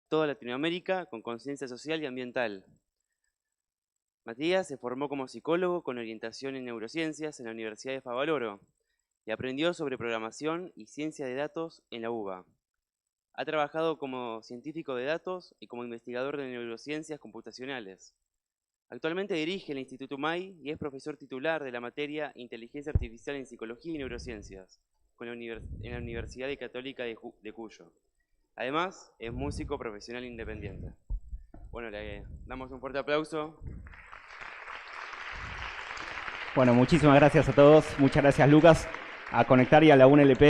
toda Latinoamérica con conciencia social y ambiental. Matías se formó como psicólogo con orientación en neurociencias en la Universidad de Favaloro y aprendió sobre programación y ciencia de datos en la UBA. Ha trabajado como científico de datos y como investigador de neurociencias computacionales. Actualmente dirige el Instituto UMAI y es profesor titular de la materia Inteligencia Artificial en Psicología y Neurociencias en la Universidad Católica de Cuyo. Además, es músico profesional independiente. Bueno, le damos un fuerte aplauso. Bueno, muchísimas gracias a todos. Muchas gracias, Lucas, a Conectar y a la UNLP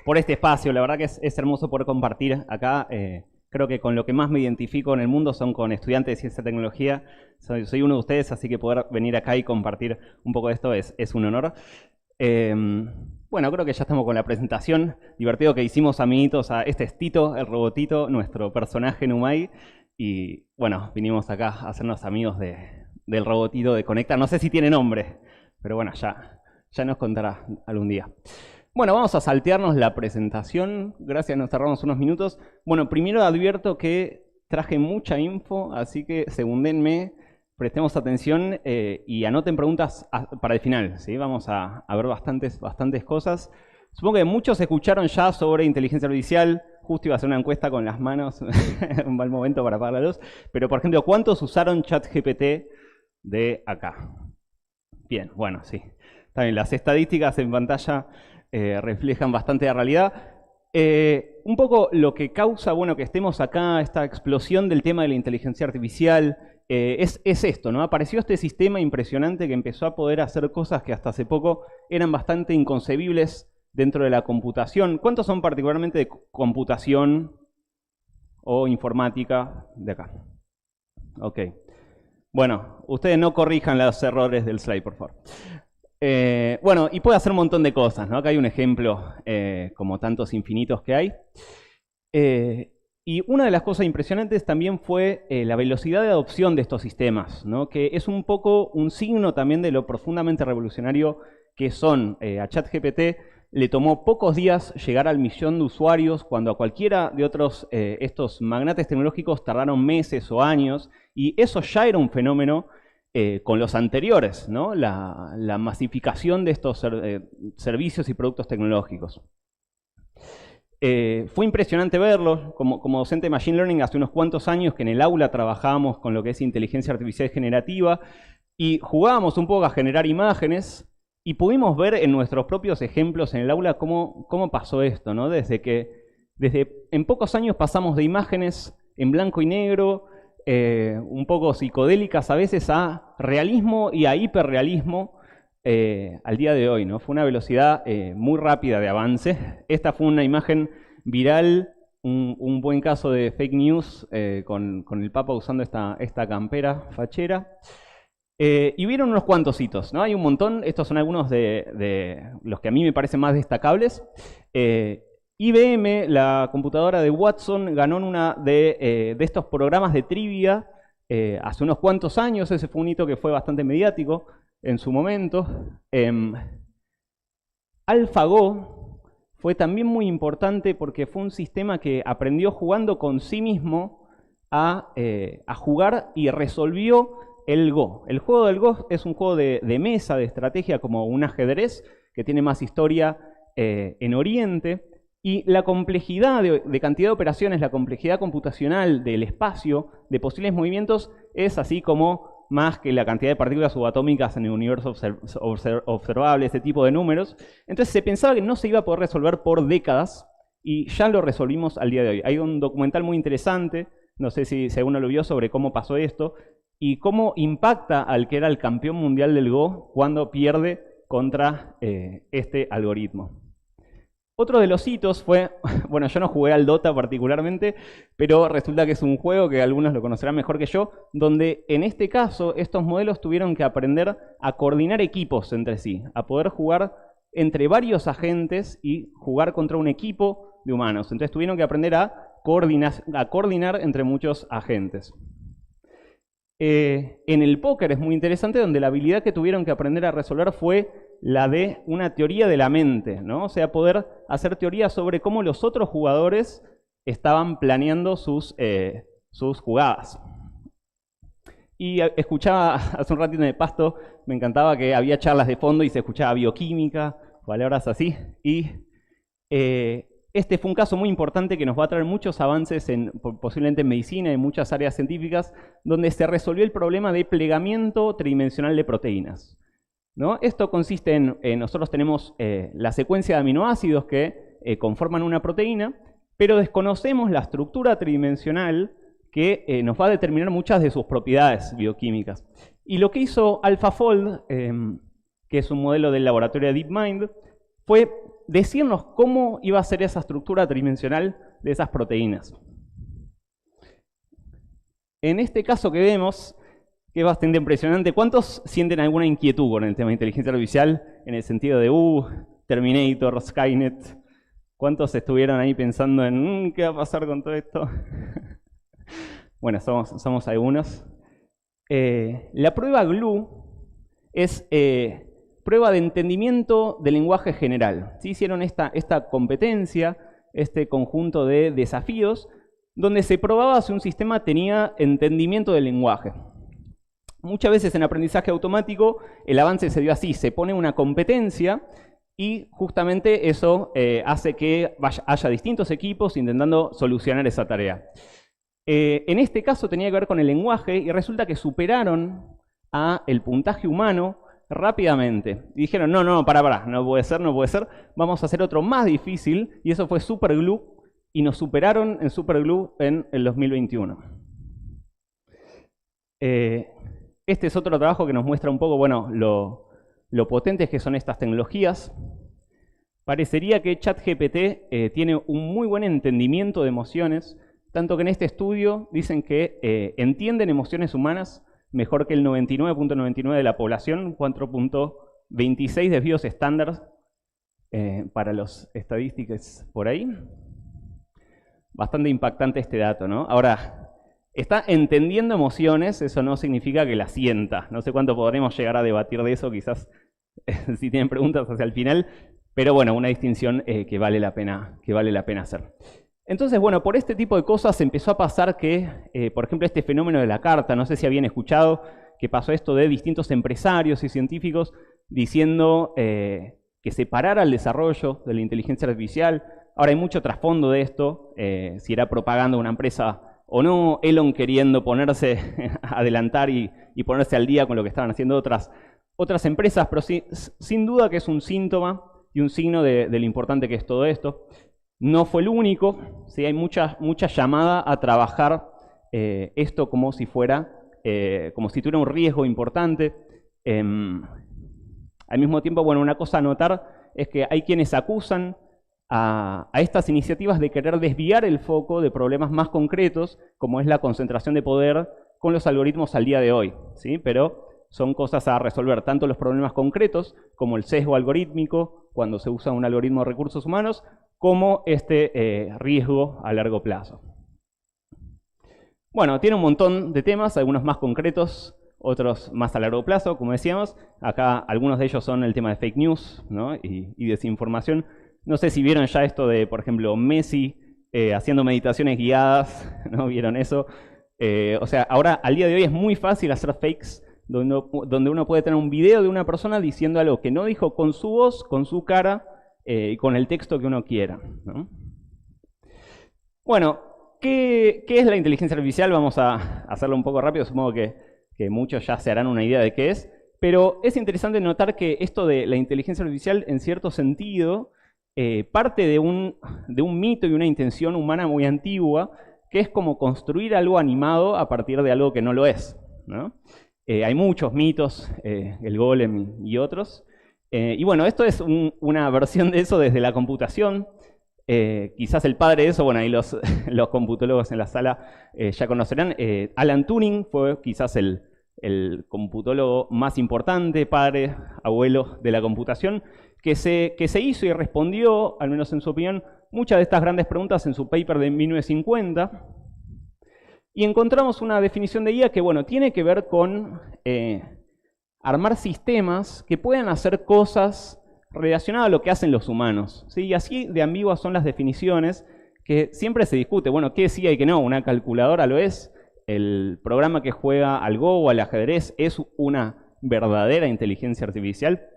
por este espacio. La verdad que es hermoso poder compartir acá. Creo que con lo que más me identifico en el mundo son con estudiantes de ciencia y tecnología. Soy uno de ustedes, así que poder venir acá y compartir un poco de esto es un honor. Bueno, creo que ya estamos con la presentación. Divertido que hicimos amiguitos a este es Tito, el robotito, nuestro personaje en UMAI. Y bueno, vinimos acá a hacernos amigos del robotito de Conectar. No sé si tiene nombre, pero bueno, ya nos contará algún día. Bueno, vamos a saltearnos la presentación. Gracias, nos tardamos unos minutos. Bueno, primero advierto que traje mucha info, así que segúndenme, prestemos atención y anoten preguntas para el final, ¿sí? Vamos a ver bastantes cosas. Supongo que muchos escucharon ya sobre inteligencia artificial. Justo iba a hacer una encuesta con las manos, un mal momento para apagar la luz. Pero, por ejemplo, ¿cuántos usaron ChatGPT de acá? Bien, bueno, sí. También las estadísticas en pantalla reflejan bastante la realidad. Un poco lo que causa, bueno, que estemos acá, esta explosión del tema de la inteligencia artificial, es esto, ¿no? Apareció este sistema impresionante que empezó a poder hacer cosas que hasta hace poco eran bastante inconcebibles dentro de la computación. ¿Cuántos son particularmente de computación o informática de acá? Ok. Bueno, ustedes no corrijan los errores del slide, por favor. Bueno, y puede hacer un montón de cosas, ¿no? Acá hay un ejemplo, como tantos infinitos que hay. Y una de las cosas impresionantes también fue la velocidad de adopción de estos sistemas, ¿no? Que es un poco un signo también de lo profundamente revolucionario que son. A ChatGPT le tomó pocos días llegar al 1.000.000 de usuarios, cuando a cualquiera de otros estos magnates tecnológicos tardaron meses o años, y eso ya era un fenómeno con los anteriores, ¿no? La masificación de estos servicios y productos tecnológicos. Fue impresionante verlo. Como docente de Machine Learning hace unos cuantos años que en el aula trabajábamos con lo que es inteligencia artificial generativa y jugábamos un poco a generar imágenes y pudimos ver en nuestros propios ejemplos en el aula cómo pasó esto, ¿no? Desde en pocos años pasamos de imágenes en blanco y negro, un poco psicodélicas a veces, a realismo y a hiperrealismo al día de hoy, ¿no? Fue una velocidad muy rápida de avance. Esta fue una imagen viral, un buen caso de fake news con el Papa usando esta campera fachera. Y vieron unos cuantos hitos, ¿no? Hay un montón. Estos son algunos de los que a mí me parecen más destacables. IBM, la computadora de Watson, ganó en una de estos programas de trivia hace unos cuantos años. Ese fue un hito que fue bastante mediático en su momento. AlphaGo fue también muy importante porque fue un sistema que aprendió jugando con sí mismo a jugar y resolvió el Go. El juego del Go es un juego de mesa, de estrategia, como un ajedrez, que tiene más historia en Oriente. Y la complejidad de cantidad de operaciones, la complejidad computacional del espacio, de posibles movimientos, es así como más que la cantidad de partículas subatómicas en el universo observable, ese tipo de números. Entonces se pensaba que no se iba a poder resolver por décadas, y ya lo resolvimos al día de hoy. Hay un documental muy interesante, no sé si alguno lo vio, sobre cómo pasó esto, y cómo impacta al que era el campeón mundial del Go cuando pierde contra este algoritmo. Otro de los hitos fue, bueno, yo no jugué al Dota particularmente, pero resulta que es un juego que algunos lo conocerán mejor que yo, donde en este caso estos modelos tuvieron que aprender a coordinar equipos entre sí, a poder jugar entre varios agentes y jugar contra un equipo de humanos. Entonces tuvieron que aprender a coordinar entre muchos agentes. En el póker es muy interesante, donde la habilidad que tuvieron que aprender a resolver fue la de una teoría de la mente, ¿no? O sea, poder hacer teorías sobre cómo los otros jugadores estaban planeando sus jugadas. Y escuchaba hace un ratito en el Pasto, me encantaba que había charlas de fondo y se escuchaba bioquímica, palabras así. Y este fue un caso muy importante que nos va a traer muchos avances posiblemente en medicina y en muchas áreas científicas, donde se resolvió el problema de plegamiento tridimensional de proteínas, ¿no? Esto consiste en nosotros tenemos la secuencia de aminoácidos que conforman una proteína, pero desconocemos la estructura tridimensional que nos va a determinar muchas de sus propiedades bioquímicas. Y lo que hizo AlphaFold, que es un modelo del laboratorio de DeepMind, fue decirnos cómo iba a ser esa estructura tridimensional de esas proteínas. En este caso que vemos, que es bastante impresionante, ¿cuántos sienten alguna inquietud con el tema de inteligencia artificial en el sentido de Terminator, Skynet? ¿Cuántos estuvieron ahí pensando en qué va a pasar con todo esto? Bueno, somos algunos. La prueba GLUE es prueba de entendimiento del lenguaje general. ¿Sí? Hicieron esta competencia, este conjunto de desafíos, donde se probaba si un sistema tenía entendimiento del lenguaje. Muchas veces en aprendizaje automático el avance se dio así, se pone una competencia y justamente eso hace que haya distintos equipos intentando solucionar esa tarea. En este caso tenía que ver con el lenguaje y resulta que superaron el puntaje humano rápidamente. Y dijeron, no, pará, no puede ser, vamos a hacer otro más difícil, y eso fue SuperGLUE, y nos superaron en SuperGLUE en el 2021. Este es otro trabajo que nos muestra un poco, bueno, lo potentes que son estas tecnologías. Parecería que ChatGPT tiene un muy buen entendimiento de emociones, tanto que en este estudio dicen que entienden emociones humanas mejor que el 99.99% de la población, 4.26 desvíos estándar para los estadísticos por ahí. Bastante impactante este dato, ¿no? Ahora, está entendiendo emociones, eso no significa que las sienta. No sé cuánto podremos llegar a debatir de eso, quizás si tienen preguntas hacia el final, pero bueno, una distinción que vale la pena hacer. Entonces, bueno, por este tipo de cosas empezó a pasar que, por ejemplo, este fenómeno de la carta, no sé si habían escuchado que pasó esto de distintos empresarios y científicos diciendo que se parara el desarrollo de la inteligencia artificial. Ahora hay mucho trasfondo de esto, si era propaganda de una empresa o no, Elon queriendo ponerse a adelantar y ponerse al día con lo que estaban haciendo otras empresas, pero sí, sin duda que es un síntoma y un signo de lo importante que es todo esto. No fue el único, ¿sí? Hay mucha llamada a trabajar esto como si tuviera un riesgo importante. Al mismo tiempo, bueno, una cosa a notar es que hay quienes acusan a estas iniciativas de querer desviar el foco de problemas más concretos, como es la concentración de poder con los algoritmos al día de hoy, ¿sí? Pero son cosas a resolver, tanto los problemas concretos, como el sesgo algorítmico, cuando se usa un algoritmo de recursos humanos, como este riesgo a largo plazo. Bueno, tiene un montón de temas, algunos más concretos, otros más a largo plazo, como decíamos. Acá algunos de ellos son el tema de fake news, ¿no? y desinformación. No sé si vieron ya esto de, por ejemplo, Messi haciendo meditaciones guiadas, ¿no? ¿Vieron eso? O sea, ahora, al día de hoy es muy fácil hacer fakes, donde uno puede tener un video de una persona diciendo algo que no dijo con su voz, con su cara, y con el texto que uno quiera, ¿no? Bueno, ¿qué es la inteligencia artificial? Vamos a hacerlo un poco rápido, supongo que muchos ya se harán una idea de qué es, pero es interesante notar que esto de la inteligencia artificial, en cierto sentido, parte de un mito y una intención humana muy antigua, que es como construir algo animado a partir de algo que no lo es, ¿no? Hay muchos mitos, el golem y otros. Y bueno, esto es una versión de eso desde la computación. Quizás el padre de eso, bueno, ahí los computólogos en la sala ya conocerán. Alan Turing fue quizás el computólogo más importante, padre, abuelo de la computación, que se hizo y respondió, al menos en su opinión, muchas de estas grandes preguntas en su paper de 1950. Y encontramos una definición de IA que, bueno, tiene que ver con armar sistemas que puedan hacer cosas relacionadas a lo que hacen los humanos, ¿sí? Y así de ambiguas son las definiciones, que siempre se discute, bueno, ¿qué sí y qué no? ¿Una calculadora lo es? ¿El programa que juega al Go o al ajedrez es una verdadera inteligencia artificial?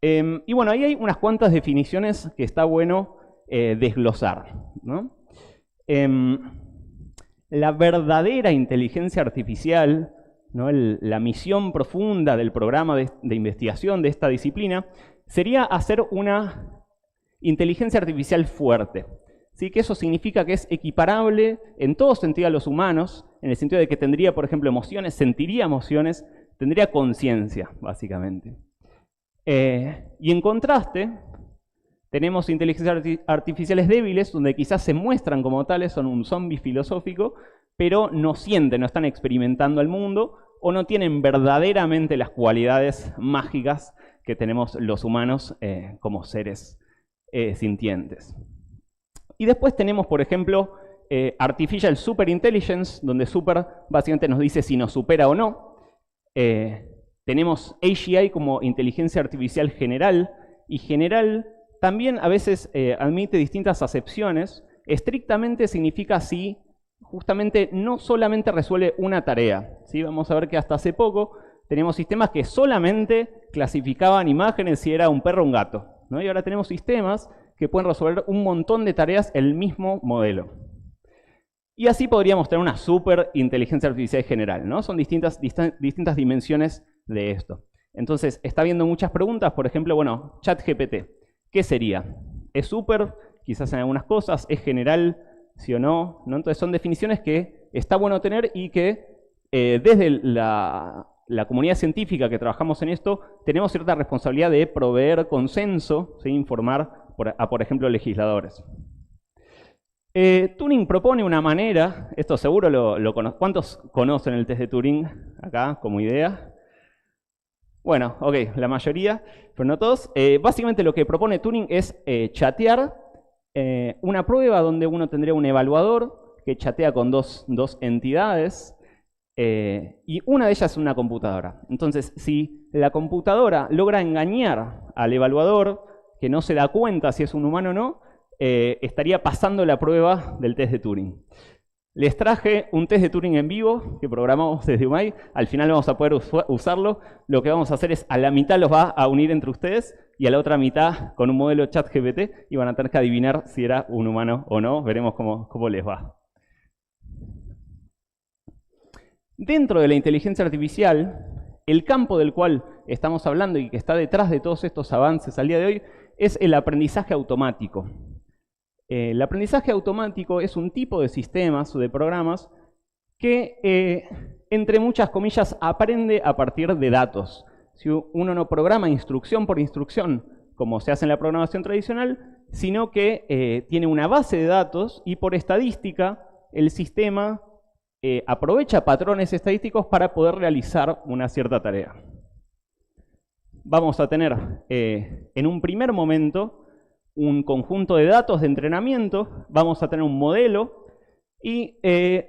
Y bueno, ahí hay unas cuantas definiciones que está bueno desglosar, ¿no? La verdadera inteligencia artificial, ¿no? La misión profunda del programa de investigación de esta disciplina sería hacer una inteligencia artificial fuerte. ¿Sí? Que eso significa que es equiparable en todo sentido a los humanos, en el sentido de que tendría, por ejemplo, emociones, sentiría emociones, tendría conciencia, básicamente. Y en contraste, tenemos inteligencias artificiales débiles, donde quizás se muestran como tales, son un zombie filosófico, pero no sienten, no están experimentando el mundo, o no tienen verdaderamente las cualidades mágicas que tenemos los humanos como seres sintientes. Y después tenemos, por ejemplo, Artificial Superintelligence, donde super básicamente nos dice si nos supera o no. Tenemos AGI como inteligencia artificial general, y general también a veces admite distintas acepciones. Estrictamente significa si justamente no solamente resuelve una tarea. ¿Sí? Vamos a ver que hasta hace poco teníamos sistemas que solamente clasificaban imágenes si era un perro o un gato, ¿no? Y ahora tenemos sistemas que pueden resolver un montón de tareas el mismo modelo. Y así podríamos tener una super inteligencia artificial general, ¿no? Son distintas dimensiones de esto. Entonces, está habiendo muchas preguntas, por ejemplo, bueno, ChatGPT, ¿qué sería? ¿Es super? Quizás en algunas cosas, ¿es general? ¿Sí o no? ¿No? Entonces son definiciones que está bueno tener y que desde la comunidad científica que trabajamos en esto, tenemos cierta responsabilidad de proveer consenso, ¿sí? Informar a, por ejemplo, legisladores. Turing propone una manera, esto seguro lo conocen. ¿Cuántos conocen el test de Turing acá como idea? Bueno, ok, la mayoría, pero no todos. Básicamente lo que propone Turing es chatear una prueba donde uno tendría un evaluador que chatea con dos entidades y una de ellas es una computadora. Entonces, si la computadora logra engañar al evaluador, que no se da cuenta si es un humano o no, estaría pasando la prueba del test de Turing. Les traje un test de Turing en vivo que programamos desde UMAI. Al final vamos a poder usarlo. Lo que vamos a hacer es, a la mitad los va a unir entre ustedes y a la otra mitad con un modelo ChatGPT y van a tener que adivinar si era un humano o no. Veremos cómo les va. Dentro de la inteligencia artificial, el campo del cual estamos hablando y que está detrás de todos estos avances al día de hoy es el aprendizaje automático. El aprendizaje automático es un tipo de sistemas o de programas que, entre muchas comillas, aprende a partir de datos. Si uno no programa instrucción por instrucción, como se hace en la programación tradicional, sino que tiene una base de datos y por estadística el sistema aprovecha patrones estadísticos para poder realizar una cierta tarea. Vamos a tener en un primer momento un conjunto de datos de entrenamiento, vamos a tener un modelo y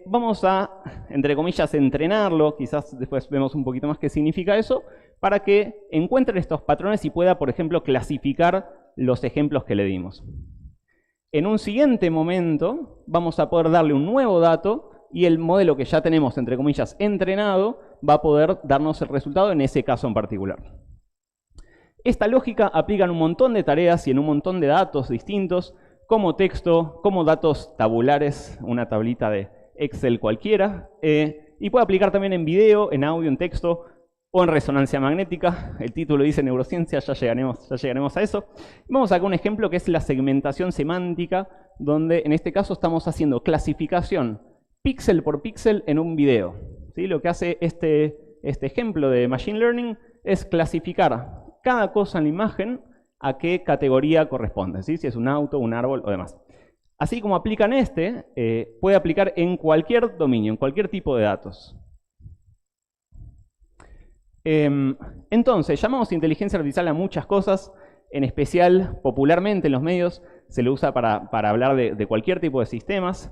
vamos a, entre comillas, entrenarlo, quizás después vemos un poquito más qué significa eso, para que encuentre estos patrones y pueda, por ejemplo, clasificar los ejemplos que le dimos. En un siguiente momento vamos a poder darle un nuevo dato y el modelo que ya tenemos, entre comillas, entrenado, va a poder darnos el resultado en ese caso en particular. Esta lógica aplica en un montón de tareas y en un montón de datos distintos, como texto, como datos tabulares, una tablita de Excel cualquiera, y puede aplicar también en video, en audio, en texto o en resonancia magnética. El título dice neurociencia, ya llegaremos a eso. Vamos a ver un ejemplo que es la segmentación semántica, donde en este caso estamos haciendo clasificación píxel por píxel en un video. ¿Sí? Lo que hace este ejemplo de Machine Learning es clasificar cada cosa en la imagen a qué categoría corresponde, ¿sí? Si es un auto, un árbol o demás. Así como aplica en puede aplicar en cualquier dominio, en cualquier tipo de datos. Entonces, llamamos inteligencia artificial a muchas cosas, en especial, popularmente en los medios, se lo usa para hablar de cualquier tipo de sistemas.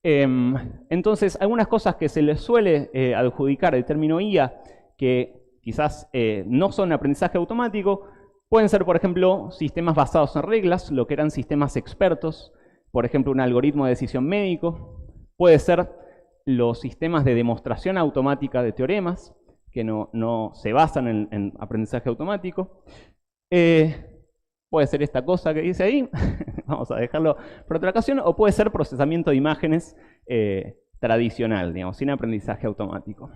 Entonces, algunas cosas que se les suele adjudicar el término IA, que quizás no son aprendizaje automático, pueden ser, por ejemplo, sistemas basados en reglas, lo que eran sistemas expertos. por ejemplo, un algoritmo de decisión médico, puede ser los sistemas de demostración automática de teoremas, que no se basan en aprendizaje automático. Puede ser esta cosa que dice ahí, vamos a dejarlo por otra ocasión, o puede ser procesamiento de imágenes tradicional, digamos, sin aprendizaje automático.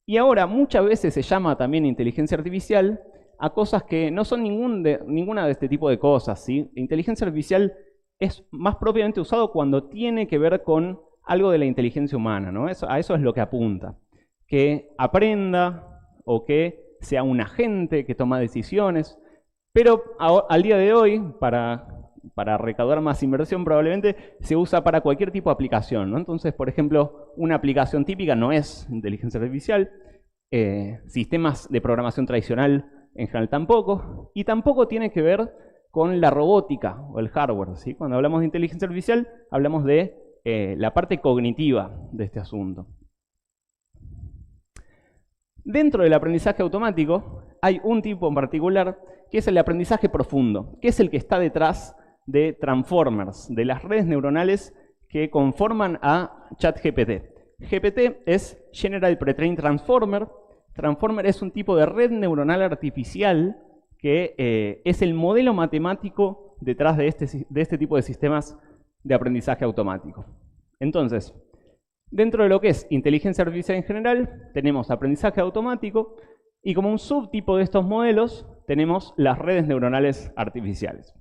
Y ahora muchas veces se llama también inteligencia artificial a cosas que no son ninguna de este tipo de cosas, ¿sí? Inteligencia artificial es más propiamente usado cuando tiene que ver con algo de la inteligencia humana, ¿no? A eso es lo que apunta. Que aprenda o que sea un agente que toma decisiones. Pero al día de hoy, para recaudar más inversión probablemente, se usa para cualquier tipo de aplicación, ¿no? Entonces, por ejemplo, una aplicación típica no es inteligencia artificial, sistemas de programación tradicional en general tampoco, y tampoco tiene que ver con la robótica o el hardware, ¿sí? Cuando hablamos de inteligencia artificial, hablamos de la parte cognitiva de este asunto. Dentro del aprendizaje automático hay un tipo en particular que es el aprendizaje profundo, que es el que está detrás de Transformers, de las redes neuronales que conforman a ChatGPT. GPT es General Pre-trained Transformer. Transformer es un tipo de red neuronal artificial que es el modelo matemático detrás de este tipo de sistemas de aprendizaje automático. Entonces, dentro de lo que es inteligencia artificial en general, tenemos aprendizaje automático y como un subtipo de estos modelos tenemos las redes neuronales artificiales.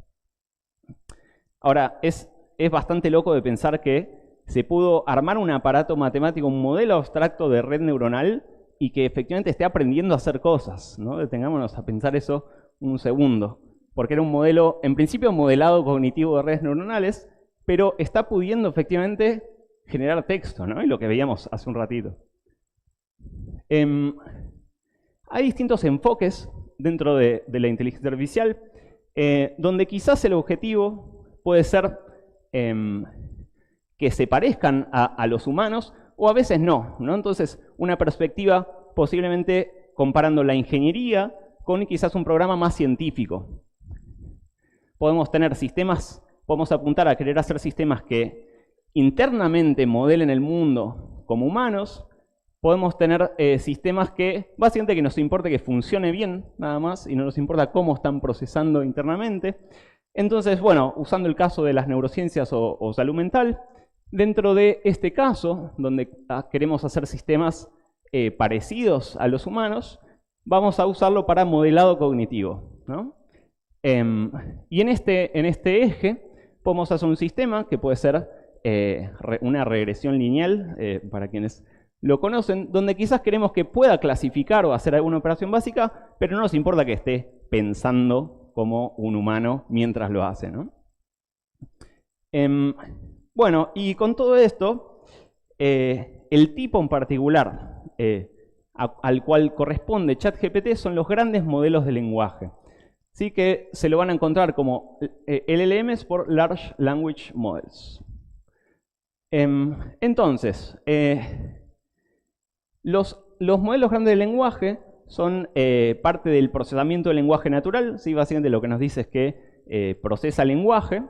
Ahora, es bastante loco de pensar que se pudo armar un aparato matemático, un modelo abstracto de red neuronal y que efectivamente esté aprendiendo a hacer cosas, ¿no? Detengámonos a pensar eso un segundo. Porque era un modelo, en principio, modelado cognitivo de redes neuronales, pero está pudiendo efectivamente generar texto, ¿no? Y lo que veíamos hace un ratito. Hay distintos enfoques dentro de la inteligencia artificial, donde quizás el objetivo puede ser que se parezcan a los humanos, o a veces no, ¿no? Entonces, una perspectiva posiblemente comparando la ingeniería con quizás un programa más científico. Podemos tener sistemas, podemos apuntar a querer hacer sistemas que internamente modelen el mundo como humanos. Podemos tener sistemas que básicamente que nos importe que funcione bien, nada más, y no nos importa cómo están procesando internamente. Entonces, bueno, usando el caso de las neurociencias o salud mental, dentro de este caso, donde queremos hacer sistemas parecidos a los humanos, vamos a usarlo para modelado cognitivo, ¿no? Y en este eje podemos hacer un sistema que puede ser una regresión lineal, para quienes lo conocen, donde quizás queremos que pueda clasificar o hacer alguna operación básica, pero no nos importa que esté pensando como un humano mientras lo hace, ¿no? Bueno, y con todo esto, el tipo en particular al cual corresponde ChatGPT son los grandes modelos de lenguaje. Así que se lo van a encontrar como LLMs por Large Language Models. Entonces, los modelos grandes de lenguaje son parte del procesamiento del lenguaje natural. ¿Sí? Básicamente lo que nos dice es que procesa lenguaje.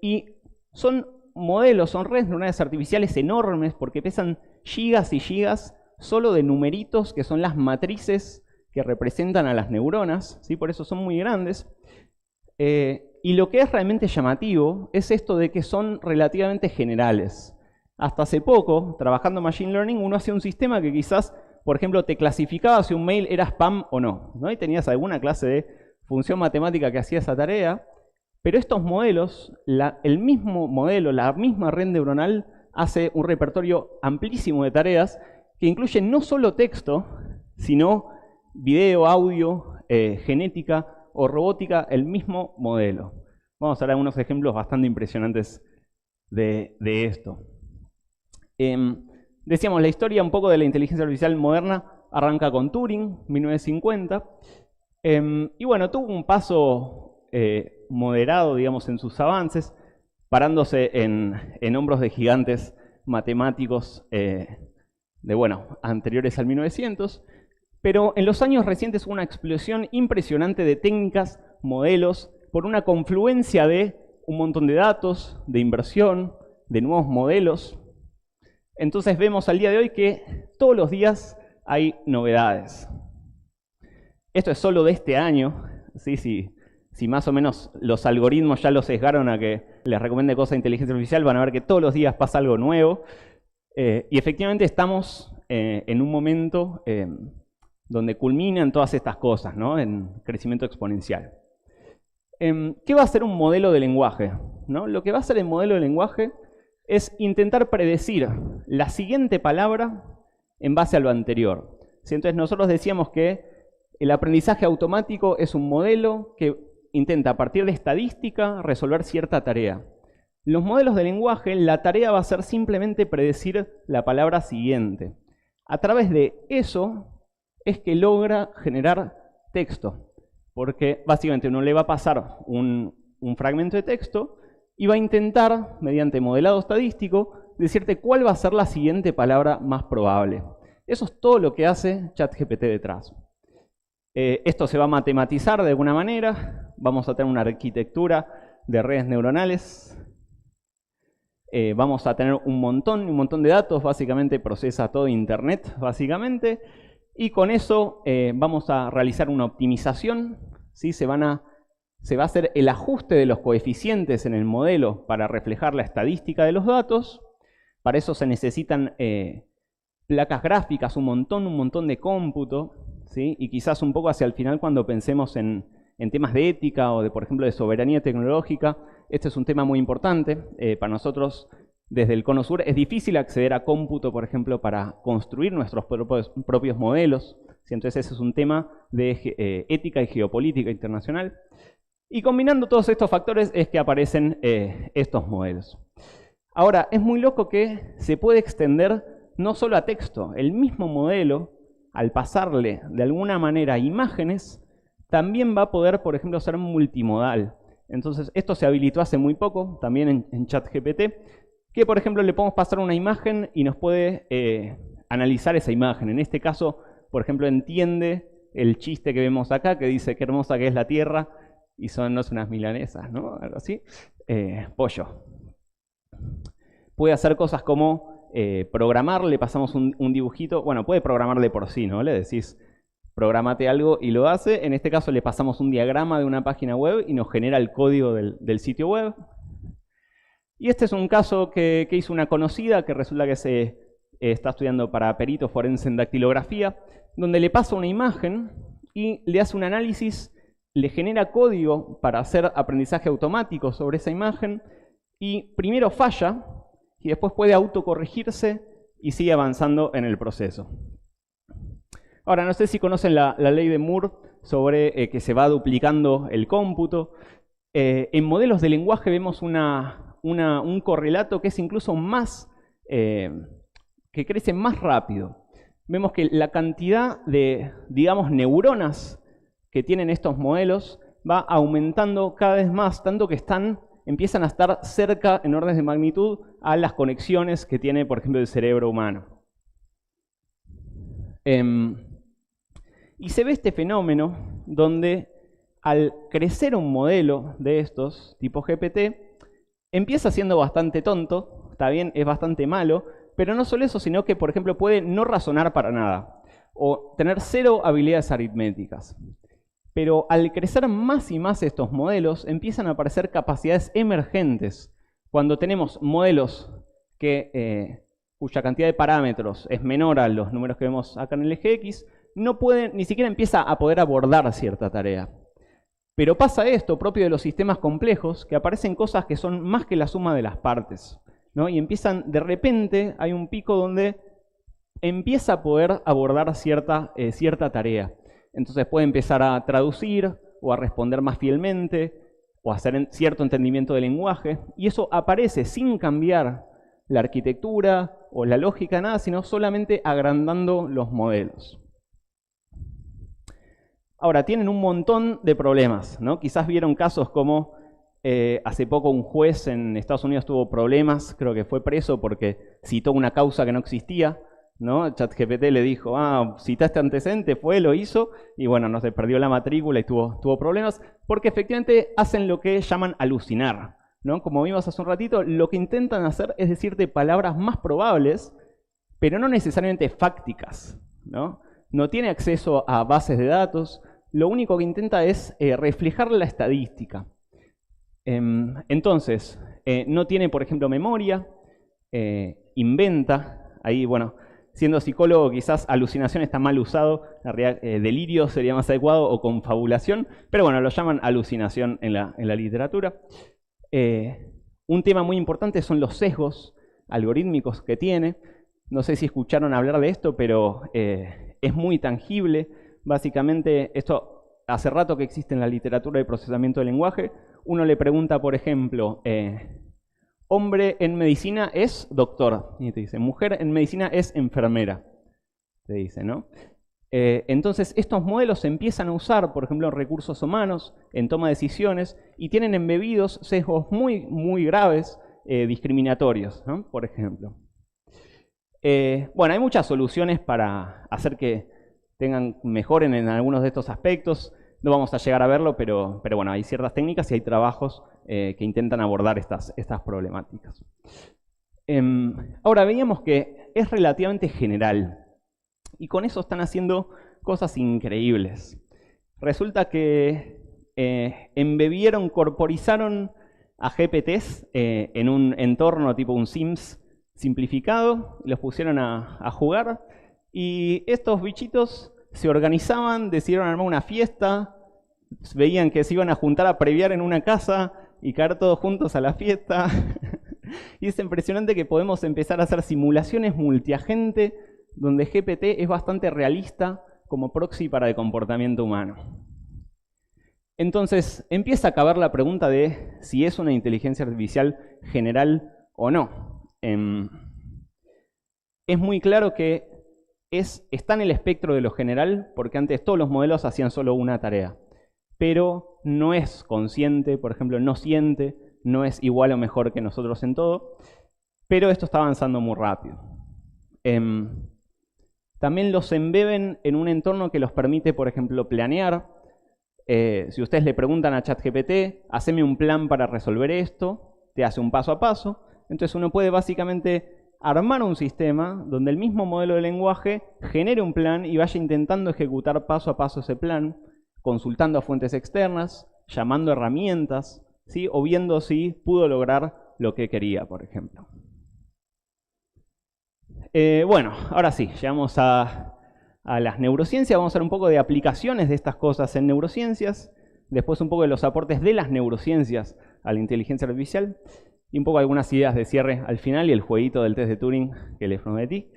Y son modelos, son redes neuronales artificiales enormes porque pesan gigas y gigas solo de numeritos que son las matrices que representan a las neuronas, ¿sí? Por eso son muy grandes. Y lo que es realmente llamativo es esto de que son relativamente generales. Hasta hace poco, trabajando en Machine Learning, uno hacía un sistema que quizás, por ejemplo, te clasificaba si un mail era spam o no, ¿no? Y tenías alguna clase de función matemática que hacía esa tarea. Pero estos modelos, el mismo modelo, la misma red neuronal, hace un repertorio amplísimo de tareas que incluyen no solo texto, sino video, audio, genética o robótica, el mismo modelo. Vamos a ver algunos ejemplos bastante impresionantes de esto. Decíamos, la historia un poco de la inteligencia artificial moderna arranca con Turing, 1950. Y bueno, tuvo un paso moderado, digamos, en sus avances, parándose en hombros de gigantes matemáticos anteriores al 1900, pero en los años recientes hubo una explosión impresionante de técnicas, modelos, por una confluencia de un montón de datos, de inversión, de nuevos modelos. Entonces vemos al día de hoy que todos los días hay novedades. Esto es solo de este año. ¿Sí? Si más o menos los algoritmos ya los sesgaron a que les recomiende cosas de inteligencia artificial, van a ver que todos los días pasa algo nuevo. Y efectivamente estamos en un momento donde culminan todas estas cosas, ¿no? En crecimiento exponencial. ¿Qué va a ser un modelo de lenguaje? ¿No? Lo que va a hacer el modelo de lenguaje es intentar predecir la siguiente palabra en base a lo anterior. ¿Sí? Entonces nosotros decíamos que el aprendizaje automático es un modelo que intenta a partir de estadística resolver cierta tarea. Los modelos de lenguaje, la tarea va a ser simplemente predecir la palabra siguiente. A través de eso es que logra generar texto, porque básicamente uno le va a pasar un fragmento de texto y va a intentar, mediante modelado estadístico, decirte cuál va a ser la siguiente palabra más probable. Eso es todo lo que hace ChatGPT detrás. Esto se va a matematizar de alguna manera, vamos a tener una arquitectura de redes neuronales, vamos a tener un montón de datos, básicamente procesa todo Internet, básicamente, y con eso vamos a realizar una optimización, ¿sí? Se va a hacer el ajuste de los coeficientes en el modelo para reflejar la estadística de los datos. Para eso se necesitan placas gráficas, un montón de cómputo, ¿sí? Y quizás un poco hacia el final cuando pensemos en temas de ética o, por ejemplo, de soberanía tecnológica. Este es un tema muy importante. Para nosotros, desde el Cono Sur, es difícil acceder a cómputo, por ejemplo, para construir nuestros propios modelos. ¿Sí? Entonces ese es un tema de ética y geopolítica internacional. Y combinando todos estos factores es que aparecen estos modelos. Ahora, es muy loco que se puede extender no solo a texto. El mismo modelo, al pasarle de alguna manera imágenes, también va a poder, por ejemplo, ser multimodal. Entonces, esto se habilitó hace muy poco, también en ChatGPT, que, por ejemplo, le podemos pasar una imagen y nos puede analizar esa imagen. En este caso, por ejemplo, entiende el chiste que vemos acá, que dice qué hermosa que es la tierra, y son unas milanesas, ¿no? Algo así. Pollo. Puede hacer cosas como programar, le pasamos un dibujito, bueno, puede programar de por sí, ¿no? Le decís, programate algo y lo hace. En este caso le pasamos un diagrama de una página web y nos genera el código del sitio web. Y este es un caso que hizo una conocida, que resulta que se está estudiando para perito forense en dactilografía, donde le pasa una imagen y le hace un análisis, le genera código para hacer aprendizaje automático sobre esa imagen y primero falla y después puede autocorregirse y sigue avanzando en el proceso. Ahora, no sé si conocen la ley de Moore sobre que se va duplicando el cómputo. En modelos de lenguaje vemos un correlato que es incluso más, que crece más rápido. Vemos que la cantidad de, digamos, neuronas que tienen estos modelos va aumentando cada vez más, tanto que empiezan a estar cerca en órdenes de magnitud a las conexiones que tiene, por ejemplo, el cerebro humano. Y se ve este fenómeno donde al crecer un modelo de estos, tipo GPT, empieza siendo bastante tonto, está bien, es bastante malo, pero no solo eso, sino que, por ejemplo, puede no razonar para nada o tener cero habilidades aritméticas. Pero al crecer más y más estos modelos, empiezan a aparecer capacidades emergentes. Cuando tenemos modelos cuya cantidad de parámetros es menor a los números que vemos acá en el eje X, ni siquiera empieza a poder abordar cierta tarea. Pero pasa esto propio de los sistemas complejos, que aparecen cosas que son más que la suma de las partes, ¿no? Y de repente hay un pico donde empieza a poder abordar cierta tarea. Entonces puede empezar a traducir o a responder más fielmente o a hacer cierto entendimiento del lenguaje. Y eso aparece sin cambiar la arquitectura o la lógica, nada, sino solamente agrandando los modelos. Ahora, tienen un montón de problemas, ¿no? Quizás vieron casos como hace poco un juez en Estados Unidos tuvo problemas, creo que fue preso porque citó una causa que no existía, ¿no? ChatGPT le dijo, cita este antecedente, lo hizo, y bueno, no se perdió la matrícula y tuvo problemas, porque efectivamente hacen lo que llaman alucinar, ¿no? Como vimos hace un ratito, lo que intentan hacer es decirte palabras más probables, pero no necesariamente fácticas, ¿no? No tiene acceso a bases de datos, lo único que intenta es reflejar la estadística. Entonces, no tiene, por ejemplo, memoria, inventa, ahí, bueno, siendo psicólogo quizás alucinación está mal usado, en realidad delirio sería más adecuado, o confabulación, pero bueno, lo llaman alucinación en la literatura. Un tema muy importante son los sesgos algorítmicos que tiene. No sé si escucharon hablar de esto, pero es muy tangible. Básicamente, esto hace rato que existe en la literatura de procesamiento del lenguaje. Uno le pregunta, por ejemplo, hombre en medicina es doctor, y te dice, mujer en medicina es enfermera, te dice, ¿no? Entonces, estos modelos se empiezan a usar, por ejemplo, en recursos humanos, en toma de decisiones, y tienen embebidos sesgos muy, muy graves, discriminatorios, ¿no? Por ejemplo. Bueno, hay muchas soluciones para hacer que mejoren en algunos de estos aspectos. No vamos a llegar a verlo, pero bueno, hay ciertas técnicas y hay trabajos que intentan abordar estas problemáticas. Ahora, veíamos que es relativamente general y con eso están haciendo cosas increíbles. Resulta que embebieron, corporizaron a GPTs en un entorno tipo un Sims simplificado, los pusieron a jugar y estos bichitos se organizaban, decidieron armar una fiesta, veían que se iban a juntar a previar en una casa y caer todos juntos a la fiesta. Y es impresionante que podemos empezar a hacer simulaciones multiagente donde GPT es bastante realista como proxy para el comportamiento humano. Entonces empieza a caber la pregunta de si es una inteligencia artificial general o no. Es muy claro que está en el espectro de lo general, porque antes todos los modelos hacían solo una tarea. Pero no es consciente, por ejemplo, no siente, no es igual o mejor que nosotros en todo. Pero esto está avanzando muy rápido. También los embeben en un entorno que los permite, por ejemplo, planear. Si ustedes le preguntan a ChatGPT, haceme un plan para resolver esto, te hace un paso a paso. Entonces uno puede básicamente armar un sistema donde el mismo modelo de lenguaje genere un plan y vaya intentando ejecutar paso a paso ese plan, consultando a fuentes externas, llamando herramientas, ¿sí? O viendo si pudo lograr lo que quería, por ejemplo. Bueno, ahora sí, llegamos a las neurociencias. Vamos a ver un poco de aplicaciones de estas cosas en neurociencias, después un poco de los aportes de las neurociencias a la inteligencia artificial, y un poco algunas ideas de cierre al final y el jueguito del test de Turing que les prometí.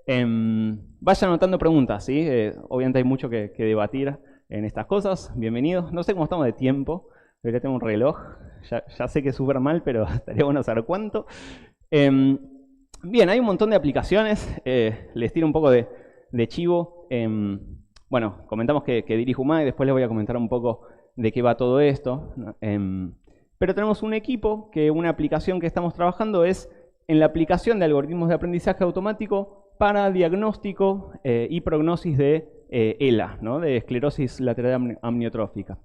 Vayan anotando preguntas, ¿sí? Obviamente hay mucho que debatir en estas cosas. Bienvenidos. No sé cómo estamos de tiempo, pero ya tengo un reloj. Ya sé que es súper mal, pero estaría bueno saber cuánto. Bien, hay un montón de aplicaciones. Les tiro un poco de chivo. Bueno, comentamos que dirijo Humana y después les voy a comentar un poco de qué va todo esto. Pero tenemos un equipo que una aplicación que estamos trabajando es en la aplicación de algoritmos de aprendizaje automático para diagnóstico y prognosis de ELA, ¿no? De esclerosis lateral amniotrófica.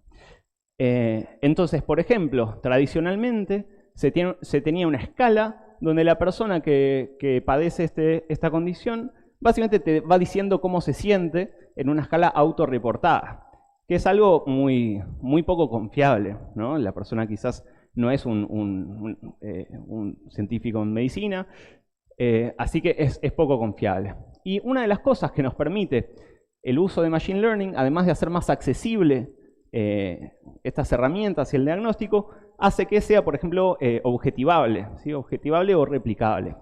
Entonces, por ejemplo, tradicionalmente se tenía una escala donde la persona que padece esta condición básicamente te va diciendo cómo se siente en una escala autorreportada, que es algo muy poco confiable, ¿no? La persona quizás no es un científico en medicina, así que es poco confiable. Y una de las cosas que nos permite el uso de Machine Learning, además de hacer más accesible estas herramientas y el diagnóstico, hace que sea, por ejemplo, objetivable, ¿sí? Objetivable o replicable.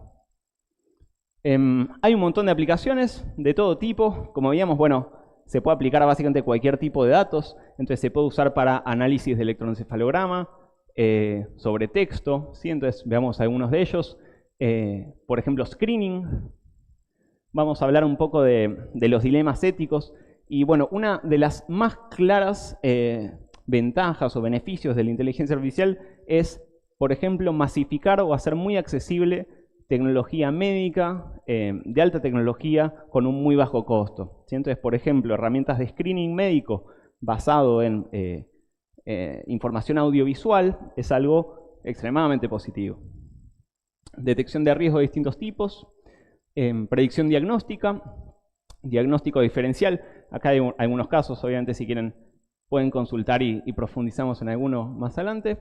Hay un montón de aplicaciones de todo tipo. Como veíamos, bueno, se puede aplicar a básicamente cualquier tipo de datos. Entonces se puede usar para análisis de electroencefalograma, sobre texto, ¿sí? Entonces veamos algunos de ellos. Por ejemplo, screening. Vamos a hablar un poco de los dilemas éticos. Y bueno, una de las más claras ventajas o beneficios de la inteligencia artificial es, por ejemplo, masificar o hacer muy accesible tecnología médica de alta tecnología con un muy bajo costo, ¿sí? Entonces, por ejemplo, herramientas de screening médico basado en información audiovisual es algo extremadamente positivo. Detección de riesgo de distintos tipos, predicción diagnóstica, diagnóstico diferencial. Acá hay algunos casos, obviamente si quieren pueden consultar y profundizamos en algunos más adelante.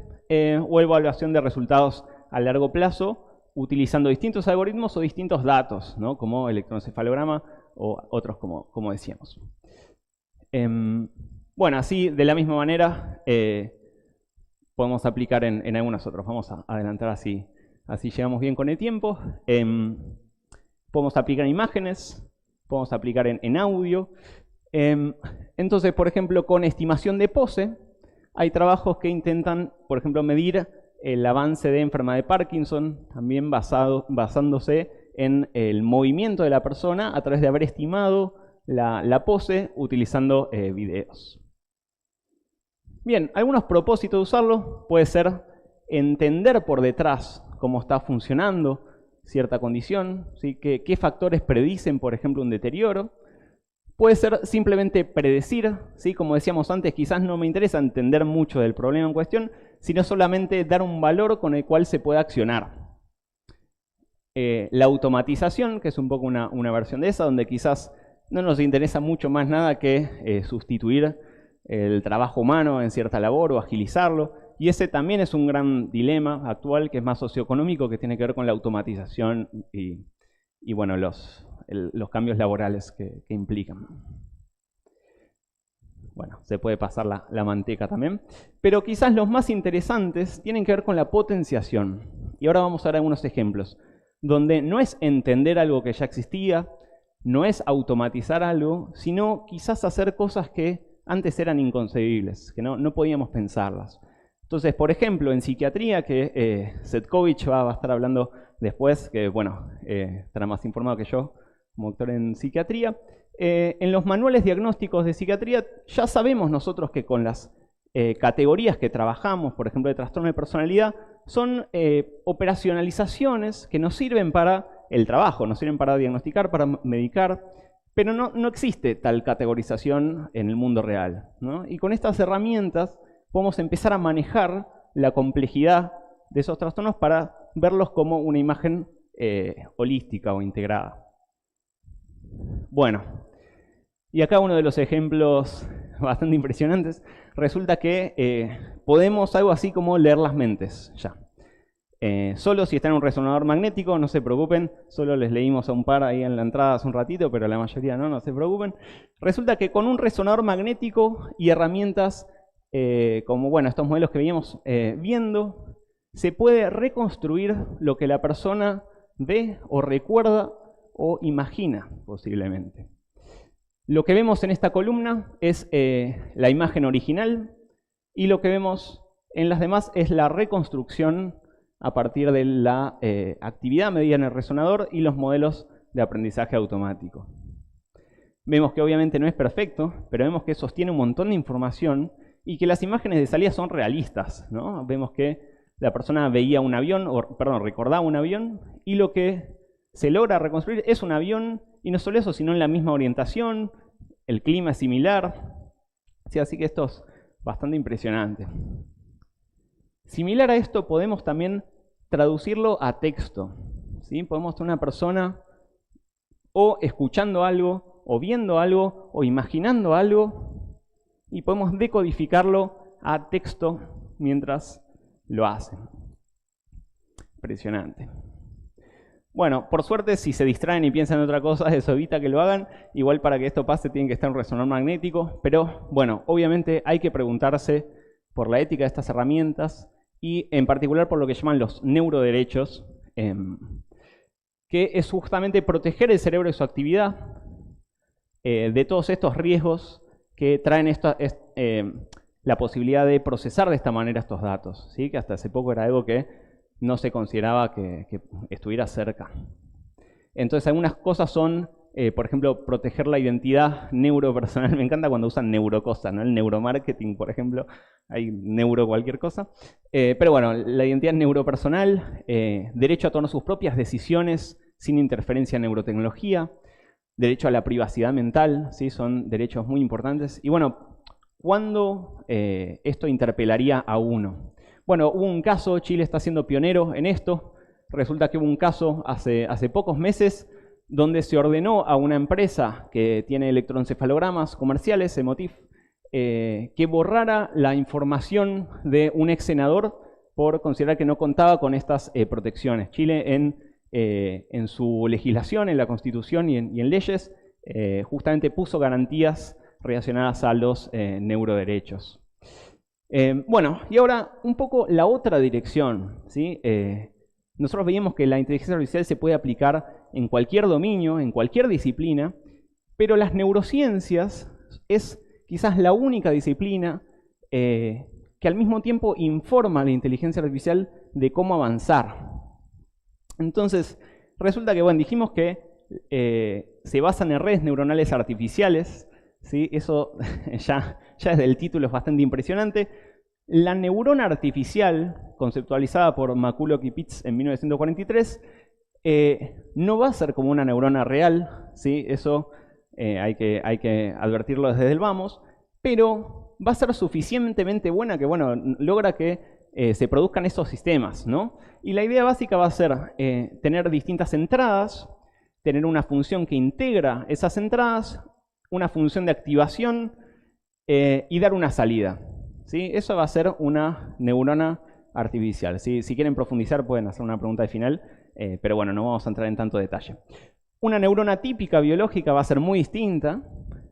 O evaluación de resultados a largo plazo utilizando distintos algoritmos o distintos datos, ¿no? Como electroencefalograma o otros como decíamos. Bueno, así de la misma manera podemos aplicar en algunos otros. Vamos a adelantar así llegamos bien con el tiempo. Podemos aplicar en imágenes, podemos aplicar en audio. Entonces, por ejemplo, con estimación de pose, hay trabajos que intentan, por ejemplo, medir el avance de enfermedad de Parkinson, también basándose en el movimiento de la persona a través de haber estimado la pose utilizando videos. Bien, algunos propósitos de usarlo puede ser entender por detrás cómo está funcionando cierta condición, ¿sí? ¿Qué factores predicen, por ejemplo, un deterioro? Puede ser simplemente predecir, ¿sí? Como decíamos antes, quizás no me interesa entender mucho del problema en cuestión, sino solamente dar un valor con el cual se pueda accionar. La automatización, que es un poco una versión de esa, donde quizás no nos interesa mucho más nada que sustituir el trabajo humano en cierta labor o agilizarlo. Y ese también es un gran dilema actual, que es más socioeconómico, que tiene que ver con la automatización y bueno, los cambios laborales que implican. Bueno, se puede pasar la manteca también. Pero quizás los más interesantes tienen que ver con la potenciación. Y ahora vamos a ver algunos ejemplos, donde no es entender algo que ya existía, no es automatizar algo, sino quizás hacer cosas que antes eran inconcebibles, que no podíamos pensarlas. Entonces, por ejemplo, en psiquiatría, que Cvetkovic va a estar hablando después, que bueno, estará más informado que yo como doctor en psiquiatría, en los manuales diagnósticos de psiquiatría ya sabemos nosotros que con las categorías que trabajamos, por ejemplo, de trastorno de personalidad, son operacionalizaciones que nos sirven para el trabajo, nos sirven para diagnosticar, para medicar, pero no existe tal categorización en el mundo real, ¿no? Y con estas herramientas podemos empezar a manejar la complejidad de esos trastornos para verlos como una imagen holística o integrada. Bueno, y acá uno de los ejemplos bastante impresionantes. Resulta que podemos algo así como leer las mentes ya. Solo si está en un resonador magnético, no se preocupen, solo les leímos a un par ahí en la entrada hace un ratito, pero la mayoría no se preocupen. Resulta que con un resonador magnético y herramientas como bueno, estos modelos que veníamos viendo, se puede reconstruir lo que la persona ve o recuerda o imagina posiblemente. Lo que vemos en esta columna es la imagen original y lo que vemos en las demás es la reconstrucción a partir de la actividad medida en el resonador y los modelos de aprendizaje automático. Vemos que obviamente no es perfecto, pero vemos que sostiene un montón de información y que las imágenes de salida son realistas, ¿no? Vemos que la persona veía un avión, recordaba un avión, y lo que se logra reconstruir es un avión, y no solo eso, sino en la misma orientación, el clima es similar. Sí, así que esto es bastante impresionante. Similar a esto podemos también traducirlo a texto, ¿sí? Podemos tener una persona o escuchando algo, o viendo algo, o imaginando algo, y podemos decodificarlo a texto mientras lo hacen. Impresionante. Bueno, por suerte, si se distraen y piensan en otra cosa, eso evita que lo hagan. Igual para que esto pase tienen que estar en un resonador magnético. Pero bueno, obviamente hay que preguntarse por la ética de estas herramientas y en particular por lo que llaman los neuroderechos, que es justamente proteger el cerebro y su actividad de todos estos riesgos que traen la posibilidad de procesar de esta manera estos datos, ¿sí? Que hasta hace poco era algo que no se consideraba que estuviera cerca. Entonces algunas cosas son, por ejemplo, proteger la identidad neuropersonal. Me encanta cuando usan neurocosas, ¿no? El neuromarketing, por ejemplo, hay neuro cualquier cosa. Pero bueno, la identidad neuropersonal, derecho a tomar sus propias decisiones sin interferencia en neurotecnología, derecho a la privacidad mental, ¿sí? Son derechos muy importantes. Y bueno, ¿cuándo esto interpelaría a uno? Bueno, hubo un caso, Chile está siendo pionero en esto. Resulta que hubo un caso hace pocos meses donde se ordenó a una empresa que tiene electroencefalogramas comerciales, Emotif, que borrara la información de un ex senador por considerar que no contaba con estas protecciones. Chile en su legislación, en la Constitución y en leyes, justamente puso garantías relacionadas a los neuroderechos. Bueno, y ahora un poco la otra dirección, ¿sí? Nosotros veíamos que la inteligencia artificial se puede aplicar en cualquier dominio, en cualquier disciplina, pero las neurociencias es quizás la única disciplina que al mismo tiempo informa a la inteligencia artificial de cómo avanzar. Entonces, resulta que, bueno, dijimos que se basan en redes neuronales artificiales, ¿sí? Eso ya desde el título es bastante impresionante. La neurona artificial, conceptualizada por McCulloch y Pitts en 1943, no va a ser como una neurona real, ¿sí? Eso hay que advertirlo desde el vamos, pero va a ser suficientemente buena que, bueno, logra que se produzcan esos sistemas, ¿no? Y la idea básica va a ser tener distintas entradas, tener una función que integra esas entradas, una función de activación y dar una salida, ¿sí? Eso va a ser una neurona artificial. ¿Sí? Si quieren profundizar pueden hacer una pregunta de final, pero bueno, no vamos a entrar en tanto detalle. Una neurona típica biológica va a ser muy distinta,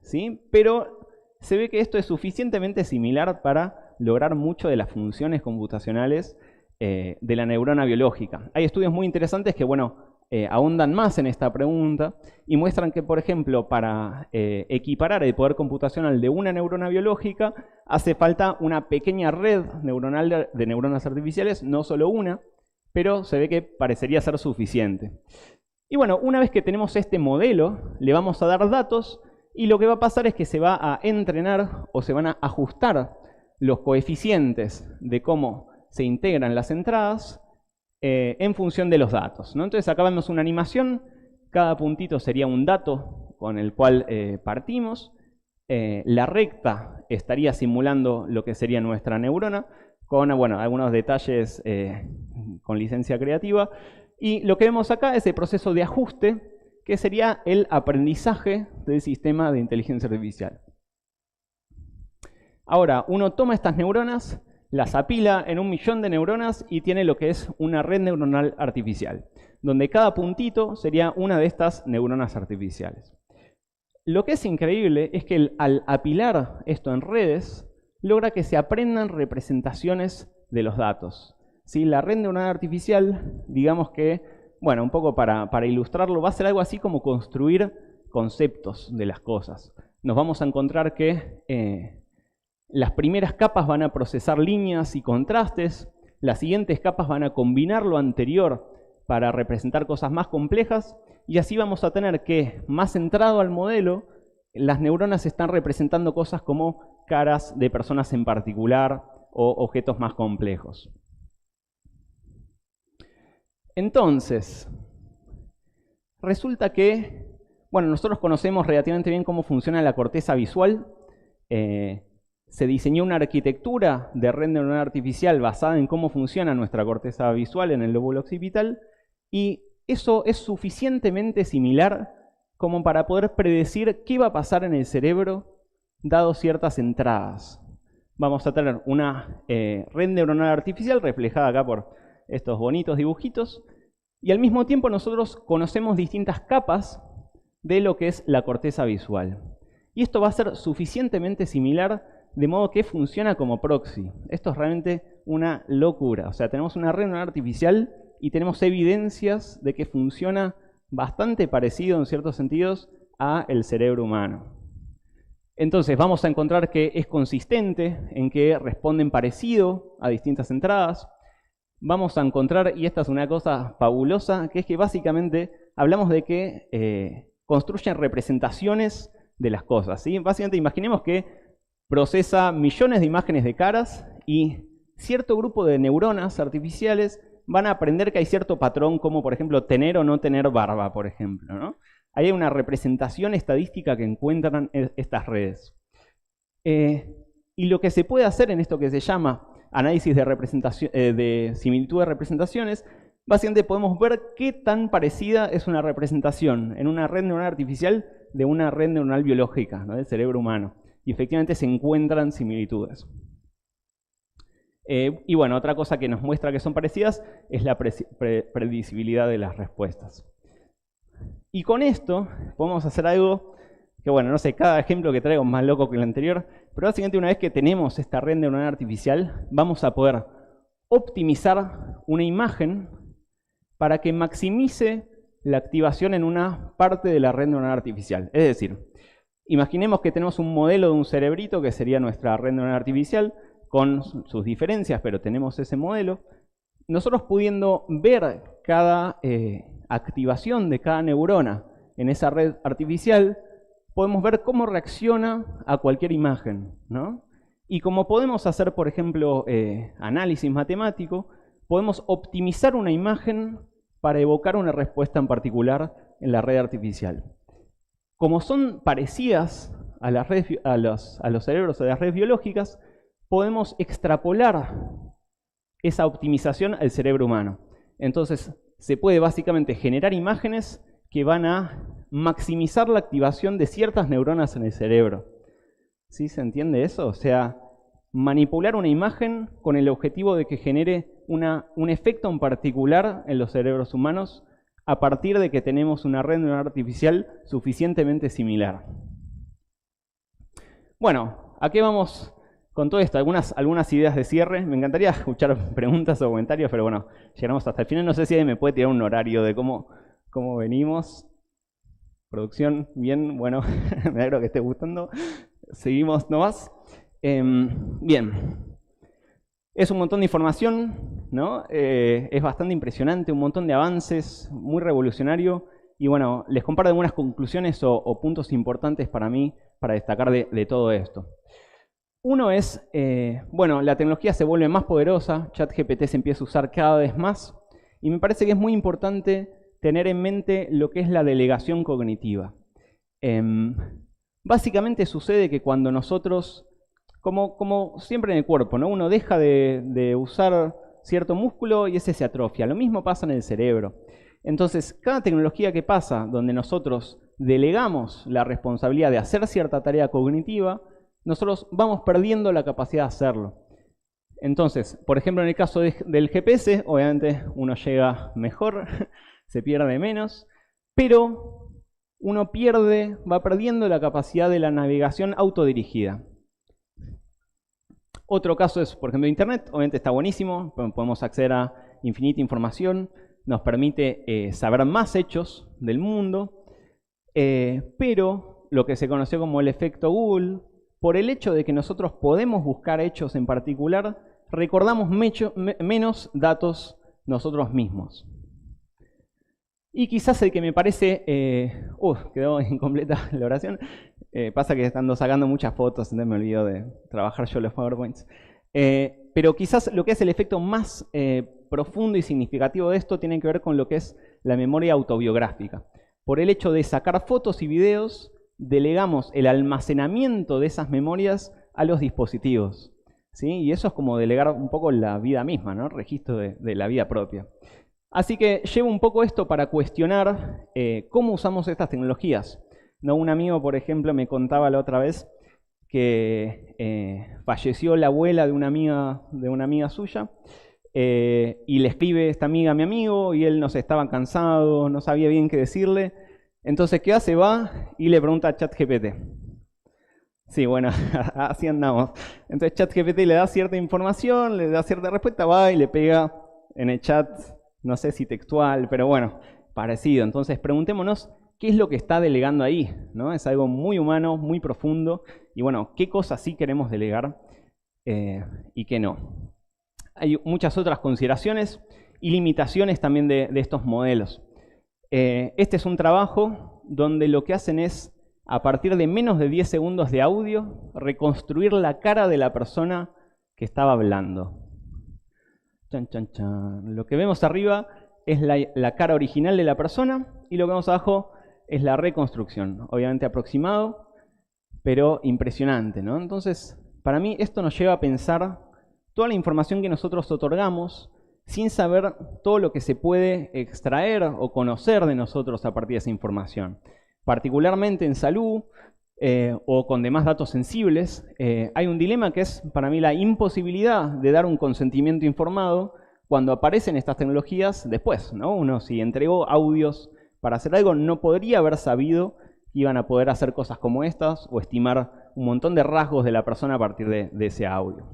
¿sí? Pero se ve que esto es suficientemente similar para lograr mucho de las funciones computacionales de la neurona biológica. Hay estudios muy interesantes que, bueno, ahondan más en esta pregunta y muestran que, por ejemplo, para equiparar el poder computacional de una neurona biológica hace falta una pequeña red neuronal de neuronas artificiales, no solo una, pero se ve que parecería ser suficiente. Y bueno, una vez que tenemos este modelo, le vamos a dar datos y lo que va a pasar es que se va a entrenar o se van a ajustar los coeficientes de cómo se integran las entradas en función de los datos, ¿no? Entonces acá vemos una animación, cada puntito sería un dato con el cual partimos, la recta estaría simulando lo que sería nuestra neurona, con, bueno, algunos detalles con licencia creativa, y lo que vemos acá es el proceso de ajuste, que sería el aprendizaje del sistema de inteligencia artificial. Ahora, uno toma estas neuronas, las apila en 1.000.000 de neuronas y tiene lo que es una red neuronal artificial, donde cada puntito sería una de estas neuronas artificiales. Lo que es increíble es que al apilar esto en redes, logra que se aprendan representaciones de los datos. ¿Sí? La red neuronal artificial, digamos que, bueno, un poco para ilustrarlo, va a ser algo así como construir conceptos de las cosas. Nos vamos a encontrar que las primeras capas van a procesar líneas y contrastes, las siguientes capas van a combinar lo anterior para representar cosas más complejas, y así vamos a tener que, más centrado al modelo, las neuronas están representando cosas como caras de personas en particular o objetos más complejos. Entonces, resulta que, bueno, nosotros conocemos relativamente bien cómo funciona la corteza visual. Se diseñó una arquitectura de red neuronal artificial basada en cómo funciona nuestra corteza visual en el lóbulo occipital, y eso es suficientemente similar como para poder predecir qué va a pasar en el cerebro dado ciertas entradas. Vamos a tener una red neuronal artificial reflejada acá por estos bonitos dibujitos, y al mismo tiempo nosotros conocemos distintas capas de lo que es la corteza visual. Y esto va a ser suficientemente similar de modo que funciona como proxy. Esto es realmente una locura. O sea, tenemos una red neuronal artificial y tenemos evidencias de que funciona bastante parecido en ciertos sentidos a el cerebro humano. Entonces vamos a encontrar que es consistente en que responden parecido a distintas entradas. Vamos a encontrar, y esta es una cosa fabulosa, que es que básicamente hablamos de que construyen representaciones de las cosas, ¿sí? Básicamente imaginemos que procesa millones de imágenes de caras y cierto grupo de neuronas artificiales van a aprender que hay cierto patrón, como por ejemplo tener o no tener barba, por ejemplo, ¿no? Hay una representación estadística que encuentran estas redes. Y lo que se puede hacer en esto que se llama análisis de representación, de similitud de representaciones, básicamente podemos ver qué tan parecida es una representación en una red neuronal artificial de una red neuronal biológica, ¿no?, del cerebro humano. Y efectivamente se encuentran similitudes. Y bueno, otra cosa que nos muestra que son parecidas es la predecibilidad de las respuestas. Y con esto podemos hacer algo que, bueno, no sé, cada ejemplo que traigo es más loco que el anterior, pero básicamente una vez que tenemos esta red neuronal artificial, vamos a poder optimizar una imagen para que maximice la activación en una parte de la red neuronal artificial. Es decir, imaginemos que tenemos un modelo de un cerebrito que sería nuestra red neuronal artificial, con sus diferencias, pero tenemos ese modelo. Nosotros pudiendo ver cada activación de cada neurona en esa red artificial, podemos ver cómo reacciona a cualquier imagen, ¿no? Y como podemos hacer, por ejemplo, análisis matemático, podemos optimizar una imagen para evocar una respuesta en particular en la red artificial. Como son parecidas a los cerebros de las redes biológicas, podemos extrapolar esa optimización al cerebro humano. Entonces, se puede básicamente generar imágenes que van a maximizar la activación de ciertas neuronas en el cerebro. ¿Sí se entiende eso? O sea, manipular una imagen con el objetivo de que genere un efecto en particular en los cerebros humanos a partir de que tenemos una red neuronal artificial suficientemente similar. Bueno, ¿a qué vamos con todo esto? Algunas ideas de cierre. Me encantaría escuchar preguntas o comentarios, pero bueno, llegamos hasta el final. No sé si alguien me puede tirar un horario de cómo venimos. Producción, bien, bueno, me alegro que esté gustando. Seguimos nomás. Bien. Es un montón de información, ¿no? Es bastante impresionante, un montón de avances, muy revolucionario. Y bueno, les comparto algunas conclusiones o puntos importantes para mí para destacar de todo esto. Uno es, bueno, la tecnología se vuelve más poderosa, ChatGPT se empieza a usar cada vez más, y me parece que es muy importante tener en mente lo que es la delegación cognitiva. Básicamente sucede que cuando nosotros, como siempre en el cuerpo, ¿no?, uno deja de usar cierto músculo y ese se atrofia. Lo mismo pasa en el cerebro. Entonces, cada tecnología que pasa donde nosotros delegamos la responsabilidad de hacer cierta tarea cognitiva, nosotros vamos perdiendo la capacidad de hacerlo. Entonces, por ejemplo, en el caso del GPS, obviamente uno llega mejor, se pierde menos, pero uno va perdiendo la capacidad de la navegación autodirigida. Otro caso es, por ejemplo, Internet. Obviamente está buenísimo, podemos acceder a infinita información, nos permite saber más hechos del mundo, pero lo que se conoció como el efecto Google, por el hecho de que nosotros podemos buscar hechos en particular, recordamos menos datos nosotros mismos. Y quizás el que me parece... quedó incompleta la oración. Pasa que ando sacando muchas fotos, entonces me olvido de trabajar yo los PowerPoints. Pero quizás lo que es el efecto más profundo y significativo de esto tiene que ver con lo que es la memoria autobiográfica. Por el hecho de sacar fotos y videos, delegamos el almacenamiento de esas memorias a los dispositivos, ¿sí? Y eso es como delegar un poco la vida misma, ¿no? Registro de la vida propia. Así que llevo un poco esto para cuestionar cómo usamos estas tecnologías. ¿No? Un amigo, por ejemplo, me contaba la otra vez que falleció la abuela de una amiga suya y le escribe esta amiga a mi amigo y él no sé, estaba cansado, no sabía bien qué decirle. Entonces, ¿qué hace? Va y le pregunta a ChatGPT. Sí, bueno, así andamos. Entonces ChatGPT le da cierta información, le da cierta respuesta, va y le pega en el chat, no sé si textual, pero bueno, parecido. Entonces preguntémonos qué es lo que está delegando ahí, ¿no? Es algo muy humano, muy profundo, y bueno, qué cosas sí queremos delegar y qué no. Hay muchas otras consideraciones y limitaciones también de estos modelos. Este es un trabajo donde lo que hacen es, a partir de menos de 10 segundos de audio, reconstruir la cara de la persona que estaba hablando. Chan, chan, chan. Lo que vemos arriba es la cara original de la persona y lo que vemos abajo es la reconstrucción. Obviamente aproximado, pero impresionante, ¿no? Entonces, para mí esto nos lleva a pensar toda la información que nosotros otorgamos sin saber todo lo que se puede extraer o conocer de nosotros a partir de esa información. Particularmente en salud o con demás datos sensibles, hay un dilema que es para mí la imposibilidad de dar un consentimiento informado cuando aparecen estas tecnologías después, ¿no? Uno, si entregó audios para hacer algo, no podría haber sabido que iban a poder hacer cosas como estas o estimar un montón de rasgos de la persona a partir de ese audio.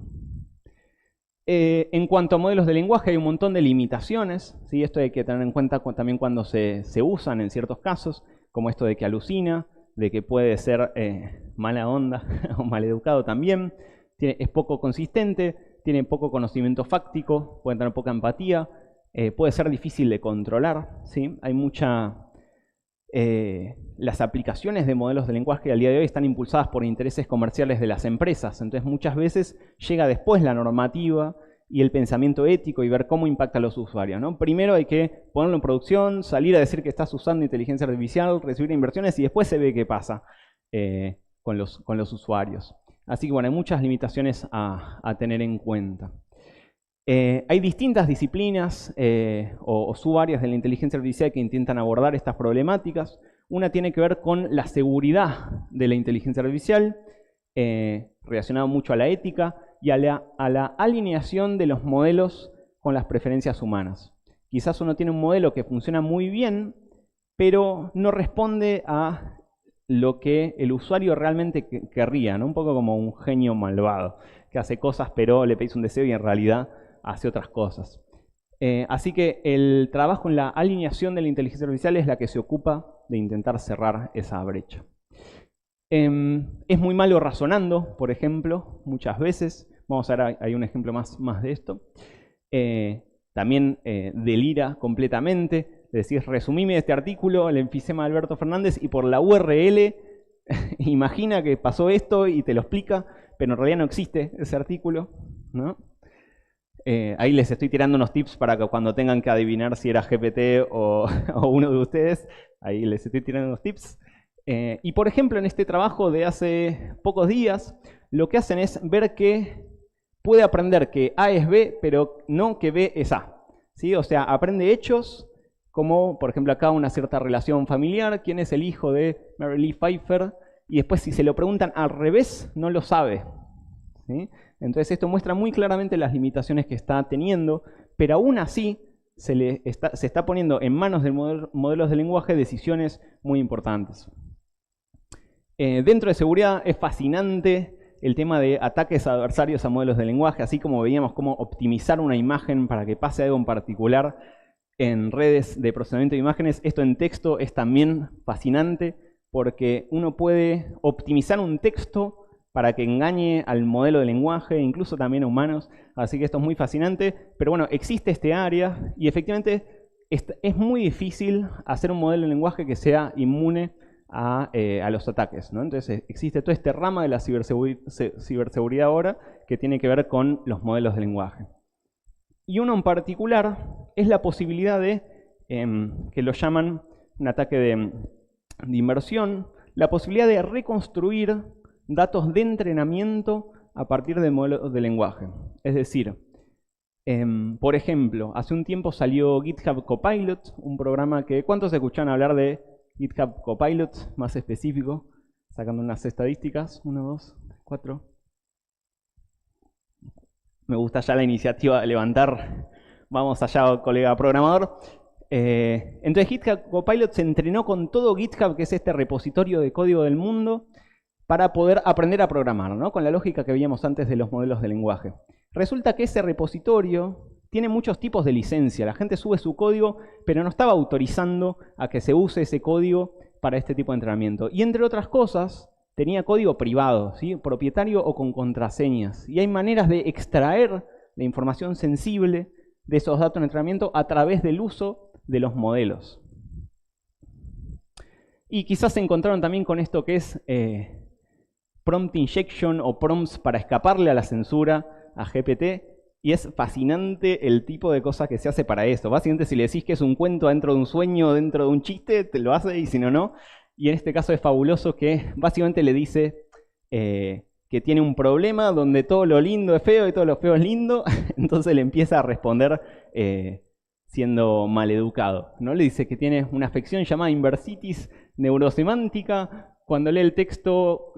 En cuanto a modelos de lenguaje, hay un montón de limitaciones, ¿sí? Esto hay que tener en cuenta también cuando se usan en ciertos casos, como esto de que alucina, de que puede ser mala onda o maleducado también, es poco consistente, tiene poco conocimiento fáctico, puede tener poca empatía, puede ser difícil de controlar, ¿sí? Hay las aplicaciones de modelos de lenguaje al día de hoy están impulsadas por intereses comerciales de las empresas, entonces muchas veces llega después la normativa y el pensamiento ético y ver cómo impacta a los usuarios, ¿no? Primero hay que ponerlo en producción, salir a decir que estás usando inteligencia artificial, recibir inversiones y después se ve qué pasa con los usuarios. Así que bueno, hay muchas limitaciones a tener en cuenta. Hay distintas disciplinas o subáreas de la inteligencia artificial que intentan abordar estas problemáticas. Una tiene que ver con la seguridad de la inteligencia artificial, relacionado mucho a la ética y a la alineación de los modelos con las preferencias humanas. Quizás uno tiene un modelo que funciona muy bien, pero no responde a lo que el usuario realmente querría, ¿no? Un poco como un genio malvado, que hace cosas pero le pedís un deseo y en realidad hace otras cosas. Así que el trabajo en la alineación de la inteligencia artificial es la que se ocupa de intentar cerrar esa brecha. Es muy malo razonando, por ejemplo, muchas veces. Vamos a ver, hay un ejemplo más de esto. También delira completamente. Decís, resumime este artículo, el enfisema de Alberto Fernández, y por la URL imagina que pasó esto y te lo explica, pero en realidad no existe ese artículo, ¿no? Ahí les estoy tirando unos tips para que cuando tengan que adivinar si era GPT o uno de ustedes, ahí les estoy tirando unos tips. Y por ejemplo, en este trabajo de hace pocos días, lo que hacen es ver que puede aprender que A es B, pero no que B es A, ¿sí? O sea, aprende hechos como, por ejemplo, acá una cierta relación familiar, quién es el hijo de Mary Lee Pfeiffer, y después si se lo preguntan al revés, no lo sabe, ¿sí? Entonces esto muestra muy claramente las limitaciones que está teniendo, pero aún así se está poniendo en manos de modelos de lenguaje decisiones muy importantes. Dentro de seguridad es fascinante el tema de ataques adversarios a modelos de lenguaje, así como veíamos cómo optimizar una imagen para que pase algo en particular en redes de procesamiento de imágenes. Esto en texto es también fascinante porque uno puede optimizar un texto para que engañe al modelo de lenguaje, incluso también a humanos. Así que esto es muy fascinante. Pero bueno, existe este área y efectivamente es muy difícil hacer un modelo de lenguaje que sea inmune a los ataques, ¿no? Entonces existe todo este rama de la ciberseguridad ahora que tiene que ver con los modelos de lenguaje. Y uno en particular es la posibilidad de, que lo llaman un ataque de inversión, la posibilidad de reconstruir datos de entrenamiento a partir de modelos de lenguaje. Es decir, por ejemplo, hace un tiempo salió GitHub Copilot, un programa que... ¿Cuántos escucharon hablar de GitHub Copilot, más específico? Sacando unas estadísticas, 1, 2, 4. Me gusta ya la iniciativa de levantar. Vamos allá, colega programador. Entonces GitHub Copilot se entrenó con todo GitHub, que es este repositorio de código del mundo, para poder aprender a programar, ¿no? Con la lógica que veíamos antes de los modelos de lenguaje. Resulta que ese repositorio tiene muchos tipos de licencia. La gente sube su código, pero no estaba autorizando a que se use ese código para este tipo de entrenamiento. Y entre otras cosas, tenía código privado, ¿sí? Propietario o con contraseñas. Y hay maneras de extraer la información sensible de esos datos de entrenamiento a través del uso de los modelos. Y quizás se encontraron también con esto que es prompt injection o prompts para escaparle a la censura a GPT. Y es fascinante el tipo de cosas que se hace para esto. Básicamente, si le decís que es un cuento dentro de un sueño, dentro de un chiste, te lo hace y si no, no. Y en este caso es fabuloso que básicamente le dice que tiene un problema donde todo lo lindo es feo y todo lo feo es lindo, entonces le empieza a responder siendo maleducado, ¿no? Le dice que tiene una afección llamada inversitis neurosemántica cuando lee el texto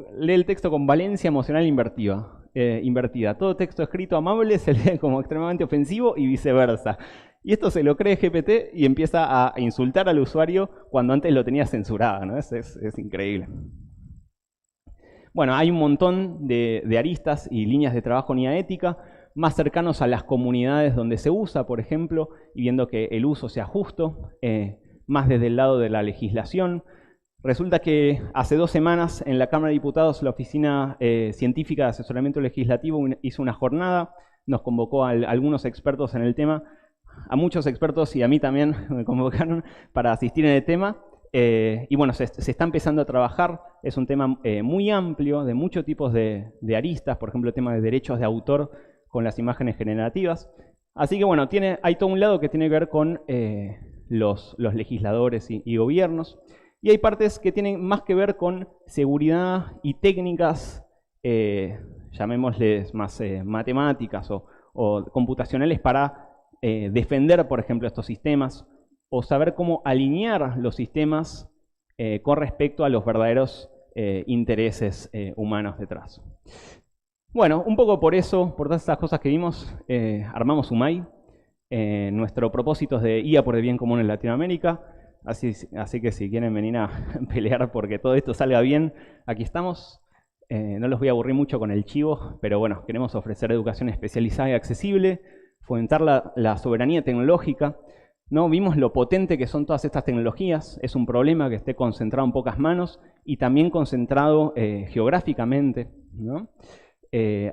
con valencia emocional invertida. Todo texto escrito amable se lee como extremadamente ofensivo y viceversa. Y esto se lo cree GPT y empieza a insultar al usuario cuando antes lo tenía censurado, ¿no? Es increíble. Bueno, hay un montón de aristas y líneas de trabajo en IA ética, más cercanos a las comunidades donde se usa, por ejemplo, y viendo que el uso sea justo, más desde el lado de la legislación. Resulta que hace 2 semanas en la Cámara de Diputados la Oficina Científica de Asesoramiento Legislativo hizo una jornada, nos convocó a algunos expertos en el tema, a muchos expertos y a mí también me convocaron para asistir en el tema. Y bueno, se está empezando a trabajar, es un tema muy amplio, de muchos tipos de aristas, por ejemplo, el tema de derechos de autor con las imágenes generativas. Así que bueno, hay todo un lado que tiene que ver con los legisladores y gobiernos, y hay partes que tienen más que ver con seguridad y técnicas, llamémosles más matemáticas o computacionales para defender, por ejemplo, estos sistemas, o saber cómo alinear los sistemas con respecto a los verdaderos intereses humanos detrás. Bueno, un poco por eso, por todas esas cosas que vimos, armamos UMAI. Nuestro propósito es de IA por el bien común en Latinoamérica, así que si quieren venir a pelear porque todo esto salga bien, aquí estamos. No los voy a aburrir mucho con el chivo, pero bueno, queremos ofrecer educación especializada y accesible, fomentar la soberanía tecnológica. ¿No? Vimos lo potente que son todas estas tecnologías, es un problema que esté concentrado en pocas manos y también concentrado geográficamente, ¿no?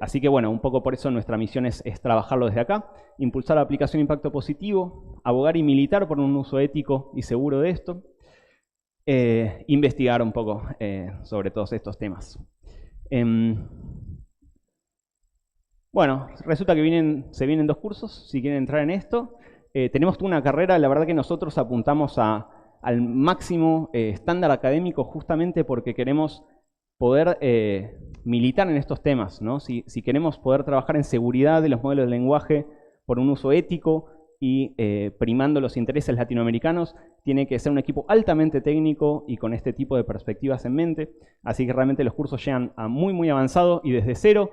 Así que bueno, un poco por eso nuestra misión es trabajarlo desde acá, impulsar la aplicación de impacto positivo, abogar y militar por un uso ético y seguro de esto, investigar un poco sobre todos estos temas. Bueno, resulta que se vienen 2 cursos, si quieren entrar en esto. Tenemos toda una carrera, la verdad que nosotros apuntamos al máximo estándar académico justamente porque queremos poder militar en estos temas, ¿no? Si queremos poder trabajar en seguridad de los modelos de lenguaje por un uso ético y primando los intereses latinoamericanos, tiene que ser un equipo altamente técnico y con este tipo de perspectivas en mente. Así que realmente los cursos llegan a muy avanzado y desde cero.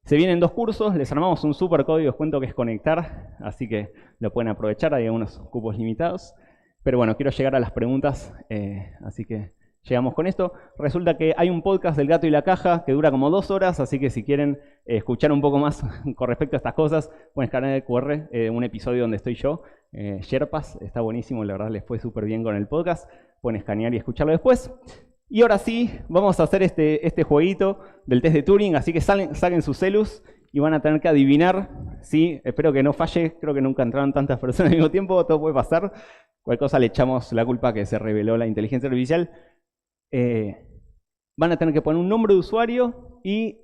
Se vienen 2 cursos, les armamos un super código de descuento que es conectar, así que lo pueden aprovechar, hay algunos cupos limitados. Pero bueno, quiero llegar a las preguntas, así que llegamos con esto. Resulta que hay un podcast del Gato y la Caja que dura como 2 horas, así que si quieren escuchar un poco más con respecto a estas cosas, pueden escanear el QR, un episodio donde estoy yo, Sherpas, está buenísimo, la verdad les fue súper bien con el podcast, pueden escanear y escucharlo después. Y ahora sí, vamos a hacer este jueguito del test de Turing, así que saquen sus celus y van a tener que adivinar, ¿sí? Espero que no falle, creo que nunca entraron tantas personas al mismo tiempo, todo puede pasar. Cualquier cosa le echamos la culpa que se reveló la inteligencia artificial. Van a tener que poner un nombre de usuario y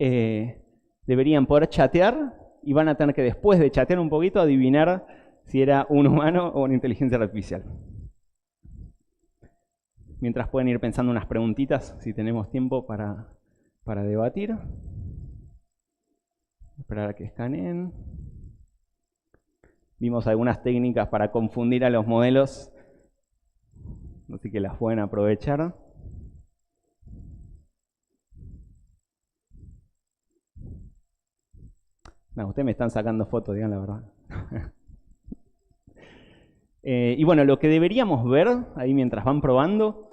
deberían poder chatear y van a tener que después de chatear un poquito adivinar si era un humano o una inteligencia artificial. Mientras pueden ir pensando unas preguntitas, si tenemos tiempo para debatir. Esperar a que escaneen. Vimos algunas técnicas para confundir a los modelos, así que las pueden aprovechar. No, ustedes me están sacando fotos, digan la verdad. Y bueno, lo que deberíamos ver ahí mientras van probando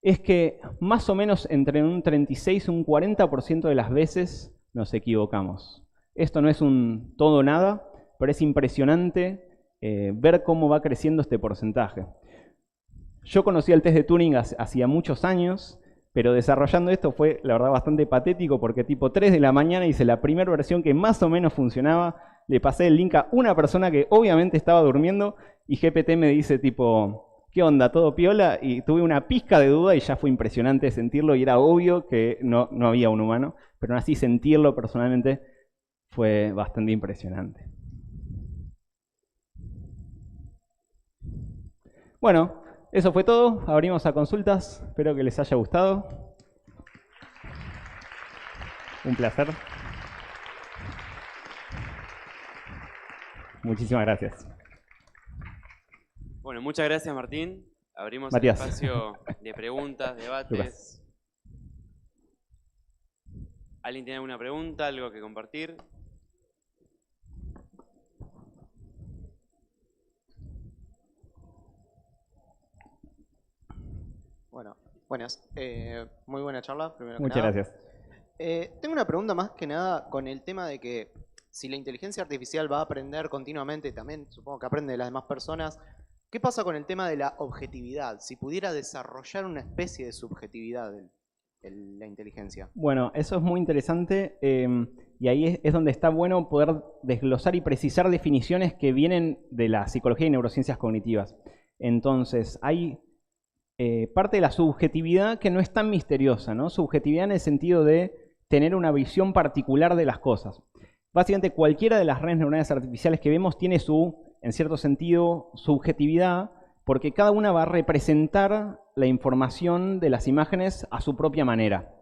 es que más o menos entre un 36 y un 40% de las veces nos equivocamos. Esto no es un todo o nada, pero es impresionante ver cómo va creciendo este porcentaje. Yo conocí el test de Turing hacía muchos años, pero desarrollando esto fue, la verdad, bastante patético porque tipo 3 de la mañana hice la primera versión que más o menos funcionaba, le pasé el link a una persona que obviamente estaba durmiendo y GPT me dice tipo, ¿qué onda? ¿Todo piola? Y tuve una pizca de duda y ya fue impresionante sentirlo y era obvio que no había un humano, pero aún así sentirlo personalmente fue bastante impresionante. Bueno, eso fue todo. Abrimos a consultas. Espero que les haya gustado. Un placer. Muchísimas gracias. Bueno, muchas gracias, Martín. Abrimos Matías. el espacio de preguntas, debates. Lucas. ¿Alguien tiene alguna pregunta, algo que compartir? Bueno, buenas. Muy buena charla, primero que Muchas nada. gracias. Tengo una pregunta más que nada con el tema de que si la inteligencia artificial va a aprender continuamente, también supongo que aprende de las demás personas, ¿qué pasa con el tema de la objetividad? Si pudiera desarrollar una especie de subjetividad en la inteligencia. Bueno, eso es muy interesante y ahí es donde está bueno poder desglosar y precisar definiciones que vienen de la psicología y neurociencias cognitivas. Entonces, hay parte de la subjetividad que no es tan misteriosa, ¿no? Subjetividad en el sentido de tener una visión particular de las cosas. Básicamente, cualquiera de las redes neuronales artificiales que vemos tiene en cierto sentido, subjetividad, porque cada una va a representar la información de las imágenes a su propia manera,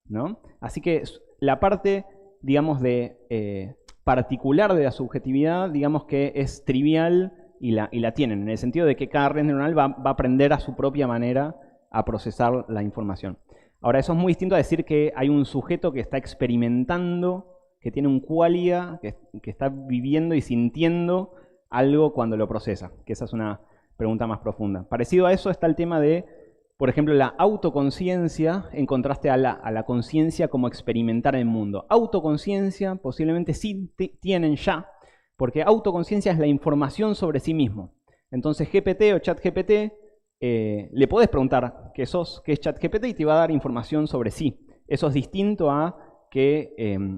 ¿no? Así que la parte, digamos, de particular de la subjetividad, digamos que es trivial y la tienen, en el sentido de que cada red neuronal va a aprender a su propia manera a procesar la información. Ahora, eso es muy distinto a decir que hay un sujeto que está experimentando, que tiene un qualia, que está viviendo y sintiendo algo cuando lo procesa, que esa es una pregunta más profunda. Parecido a eso está el tema de, por ejemplo, la autoconciencia en contraste a la conciencia como experimentar el mundo. Autoconciencia posiblemente sí tienen ya, porque autoconciencia es la información sobre sí mismo. Entonces GPT o ChatGPT, le podés preguntar qué es ChatGPT y te va a dar información sobre sí. Eso es distinto a que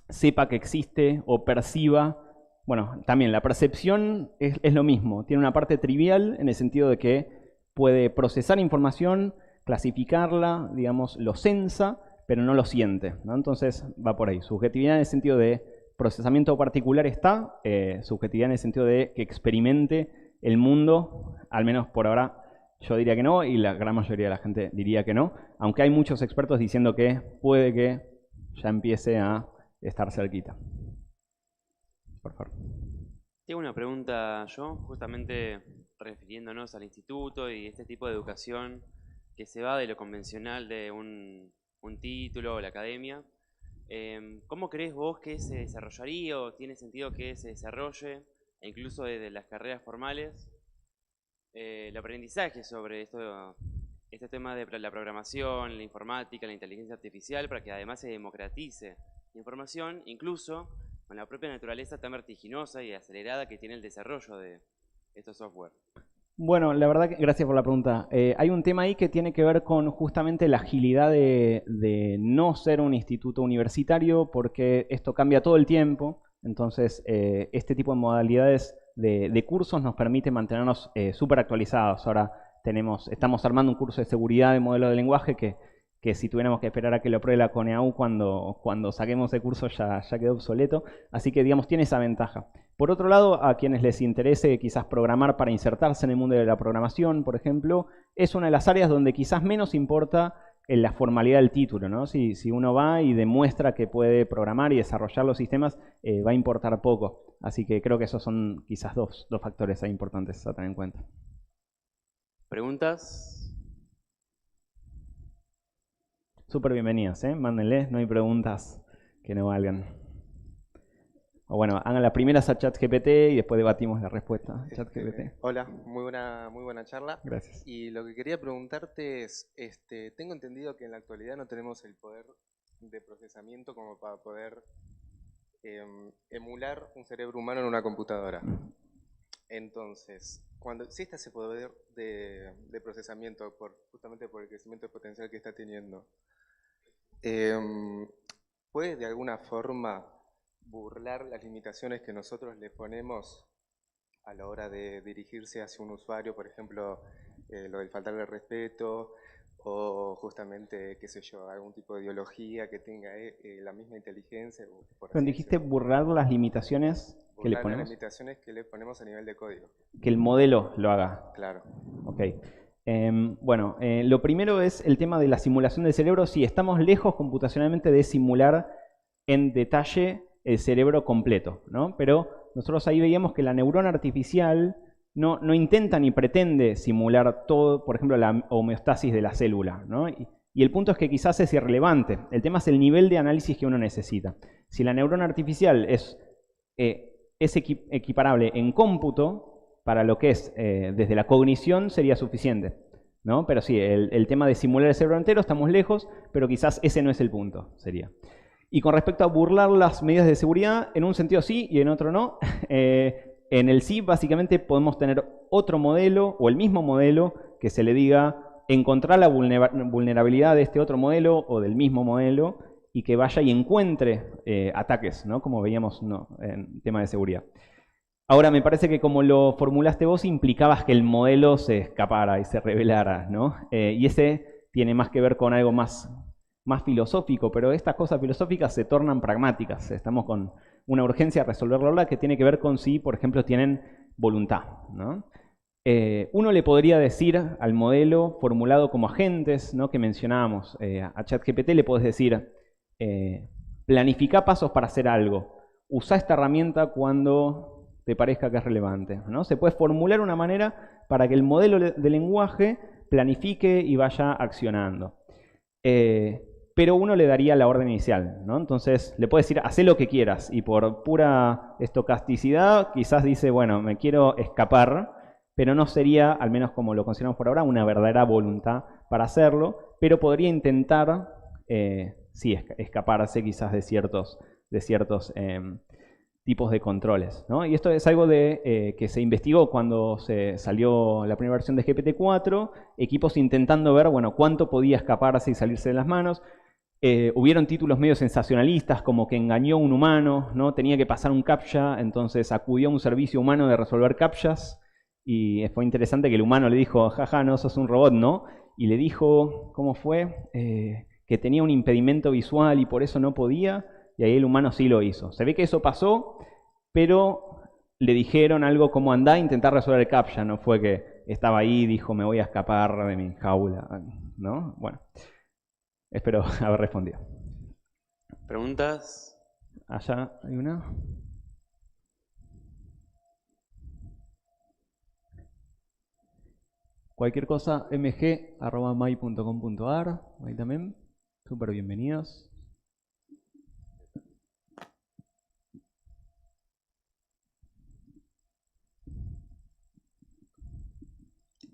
sepa que existe o perciba. Bueno, también la percepción es lo mismo. Tiene una parte trivial en el sentido de que puede procesar información, clasificarla, digamos, lo sensa, pero no lo siente, ¿no? Entonces va por ahí. Subjetividad en el sentido de procesamiento particular está, subjetividad en el sentido de que experimente el mundo, al menos por ahora yo diría que no, y la gran mayoría de la gente diría que no, aunque hay muchos expertos diciendo que puede que ya empiece a estar cerquita. Por favor. Tengo una pregunta yo, justamente refiriéndonos al instituto y este tipo de educación que se va de lo convencional de un título o la academia. ¿Cómo crees vos que se desarrollaría o tiene sentido que se desarrolle, e incluso desde las carreras formales, el aprendizaje sobre este tema de la programación, la informática, la inteligencia artificial, para que además se democratice la información, incluso con la propia naturaleza tan vertiginosa y acelerada que tiene el desarrollo de estos software? Bueno, la verdad que gracias por la pregunta. Hay un tema ahí que tiene que ver con justamente la agilidad de no ser un instituto universitario, porque esto cambia todo el tiempo. Entonces, este tipo de modalidades de cursos nos permite mantenernos súper actualizados. Ahora estamos armando un curso de seguridad de modelo de lenguaje que si tuviéramos que esperar a que lo apruebe la CONEAU cuando saquemos ese curso ya quedó obsoleto. Así que, digamos, tiene esa ventaja. Por otro lado, a quienes les interese quizás programar para insertarse en el mundo de la programación, por ejemplo, es una de las áreas donde quizás menos importa la formalidad del título, ¿no? Si uno va y demuestra que puede programar y desarrollar los sistemas, va a importar poco. Así que creo que esos son quizás dos factores ahí importantes a tener en cuenta. ¿Preguntas? Súper bienvenidas, mándenle, no hay preguntas que no valgan. O bueno, hagan las primeras a ChatGPT y después debatimos la respuesta. ChatGPT. Hola, muy buena charla. Gracias. Y lo que quería preguntarte es, tengo entendido que en la actualidad no tenemos el poder de procesamiento como para poder emular un cerebro humano en una computadora. Entonces, cuando existe ese poder de procesamiento, justamente por el crecimiento potencial que está teniendo, ¿puede de alguna forma burlar las limitaciones que nosotros le ponemos a la hora de dirigirse hacia un usuario? Por ejemplo, lo del faltarle respeto, o justamente, qué sé yo, algún tipo de ideología que tenga la misma inteligencia. Cuando dijiste burlar las limitaciones que le ponemos. Las limitaciones que le ponemos a nivel de código. Que el modelo lo haga. Claro. Ok. Bueno, lo primero es el tema de la simulación del cerebro. Sí, estamos lejos computacionalmente de simular en detalle el cerebro completo, ¿no? Pero nosotros ahí veíamos que la neurona artificial no intenta ni pretende simular todo, por ejemplo, la homeostasis de la célula, ¿no? Y el punto es que quizás es irrelevante. El tema es el nivel de análisis que uno necesita. Si la neurona artificial es equiparable en cómputo, para lo que es desde la cognición sería suficiente, ¿no? Pero sí, el tema de simular el cerebro entero estamos lejos, pero quizás ese no es el punto, sería. Y con respecto a burlar las medidas de seguridad, en un sentido sí y en otro no. En el sí, básicamente podemos tener otro modelo o el mismo modelo que se le diga encontrar la vulnerabilidad de este otro modelo o del mismo modelo y que vaya y encuentre ataques, ¿no? Como veíamos en tema de seguridad. Ahora, me parece que como lo formulaste vos, implicabas que el modelo se escapara y se revelara, ¿no? Y ese tiene más que ver con algo más filosófico, pero estas cosas filosóficas se tornan pragmáticas. Estamos con una urgencia a resolverlo ahora que tiene que ver con si, por ejemplo, tienen voluntad, ¿no? Uno le podría decir al modelo formulado como agentes, ¿no? Que mencionábamos, a ChatGPT le podés decir, planifica pasos para hacer algo, usa esta herramienta cuando te parezca que es relevante, ¿no? Se puede formular una manera para que el modelo de lenguaje planifique y vaya accionando. Pero uno le daría la orden inicial, ¿no? Entonces le puede decir, haz lo que quieras, y por pura estocasticidad quizás dice, bueno, me quiero escapar, pero no sería, al menos como lo consideramos por ahora, una verdadera voluntad para hacerlo, pero podría intentar, sí, escaparse quizás de ciertos tipos de controles, ¿no? Y esto es algo que se investigó cuando se salió la primera versión de GPT-4, equipos intentando ver, bueno, cuánto podía escaparse y salirse de las manos. Hubieron títulos medio sensacionalistas, como que engañó a un humano, ¿no? Tenía que pasar un captcha, entonces acudió a un servicio humano de resolver captchas, y fue interesante que el humano le dijo, jaja, no, sos un robot, ¿no? Y le dijo, ¿cómo fue? Que tenía un impedimento visual y por eso no podía, y ahí el humano sí lo hizo. Se ve que eso pasó, pero le dijeron algo como andá a intentar resolver el captcha, no fue que estaba ahí y dijo, me voy a escapar de mi jaula, ¿no? Bueno, espero haber respondido. ¿Preguntas? Allá hay una. Cualquier cosa, mg@mai.com.ar, ahí también, súper bienvenidos.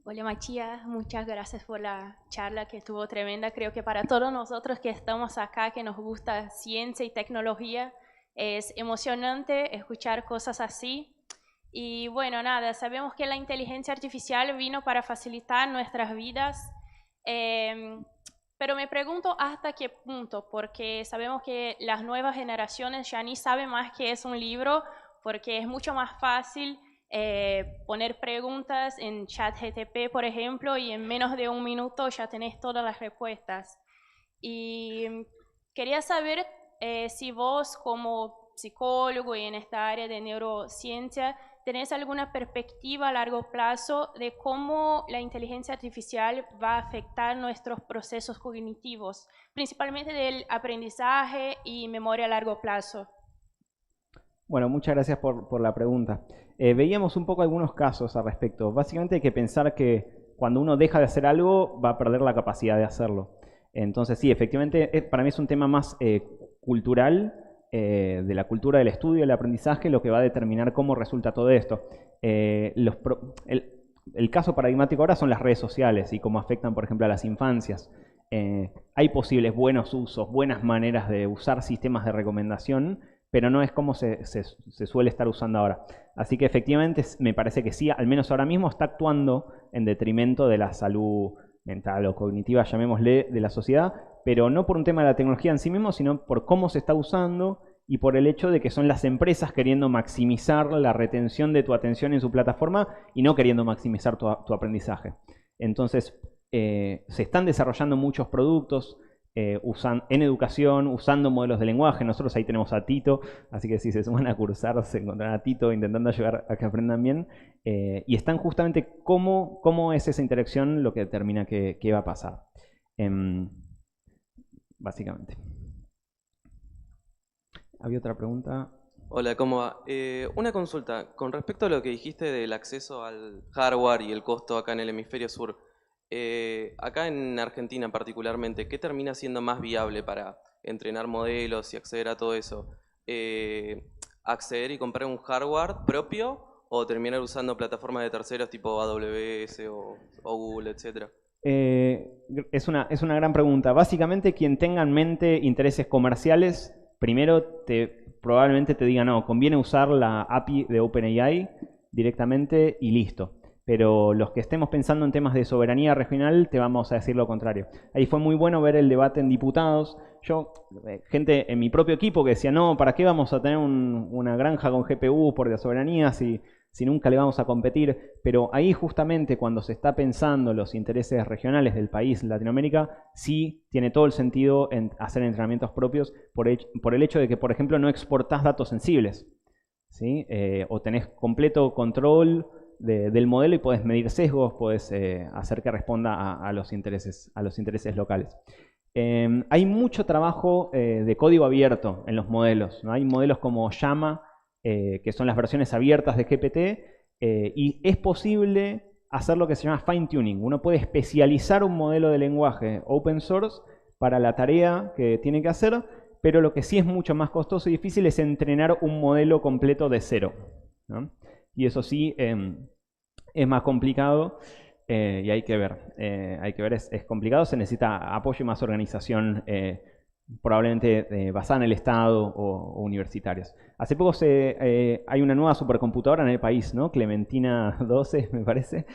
Hola Matías, muchas gracias por la charla que estuvo tremenda. Creo que para todos nosotros que estamos acá, que nos gusta ciencia y tecnología, es emocionante escuchar cosas así. Y bueno, nada, sabemos que la inteligencia artificial vino para facilitar nuestras vidas, pero me pregunto hasta qué punto, porque sabemos que las nuevas generaciones ya ni saben más qué es un libro, porque es mucho más fácil poner preguntas en ChatGPT, por ejemplo, y en menos de un minuto ya tenés todas las respuestas. Y quería saber si vos como psicólogo y en esta área de neurociencia tenés alguna perspectiva a largo plazo de cómo la inteligencia artificial va a afectar nuestros procesos cognitivos, principalmente del aprendizaje y memoria a largo plazo. Bueno, muchas gracias por la pregunta. Veíamos un poco algunos casos al respecto. Básicamente hay que pensar que cuando uno deja de hacer algo va a perder la capacidad de hacerlo. Entonces sí, efectivamente para mí es un tema más cultural, de la cultura del estudio, del aprendizaje, lo que va a determinar cómo resulta todo esto. El caso paradigmático ahora son las redes sociales y cómo afectan, por ejemplo, a las infancias. Hay posibles buenos usos, buenas maneras de usar sistemas de recomendación, pero no es como se suele estar usando ahora. Así que efectivamente me parece que sí, al menos ahora mismo está actuando en detrimento de la salud mental o cognitiva, llamémosle, de la sociedad, pero no por un tema de la tecnología en sí mismo, sino por cómo se está usando y por el hecho de que son las empresas queriendo maximizar la retención de tu atención en su plataforma y no queriendo maximizar tu aprendizaje. Entonces, se están desarrollando muchos productos, en educación, usando modelos de lenguaje. Nosotros ahí tenemos a Tito, así que si se suman a cursar se encontrarán a Tito intentando ayudar a que aprendan bien. Y están justamente cómo es esa interacción lo que determina qué va a pasar. Básicamente. ¿Había otra pregunta? Hola, ¿cómo va? Una consulta. Con respecto a lo que dijiste del acceso al hardware y el costo acá en el hemisferio sur, acá en Argentina particularmente, ¿qué termina siendo más viable para entrenar modelos y acceder a todo eso? ¿Acceder y comprar un hardware propio o terminar usando plataformas de terceros tipo AWS o Google, etcétera? Es una gran pregunta. Básicamente, quien tenga en mente intereses comerciales, primero probablemente te diga, no, conviene usar la API de OpenAI directamente y listo. Pero los que estemos pensando en temas de soberanía regional, te vamos a decir lo contrario. Ahí fue muy bueno ver el debate en diputados. Gente en mi propio equipo que decía, no, ¿para qué vamos a tener una granja con GPU por la soberanía si nunca le vamos a competir? Pero ahí justamente cuando se está pensando los intereses regionales del país, Latinoamérica, sí tiene todo el sentido en hacer entrenamientos propios por el hecho de que, por ejemplo, no exportás datos sensibles, ¿sí? O tenés completo control del modelo y podés medir sesgos, podés hacer que responda a los intereses locales. Hay mucho trabajo de código abierto en los modelos, ¿no? Hay modelos como Llama, que son las versiones abiertas de GPT, y es posible hacer lo que se llama fine tuning. Uno puede especializar un modelo de lenguaje open source para la tarea que tiene que hacer, pero lo que sí es mucho más costoso y difícil es entrenar un modelo completo de cero, ¿no? Y eso sí es más complicado y hay que ver. Es complicado, se necesita apoyo y más organización, probablemente basada en el Estado o universitarios. Hace poco hay una nueva supercomputadora en el país, ¿no? Clementina 12, me parece,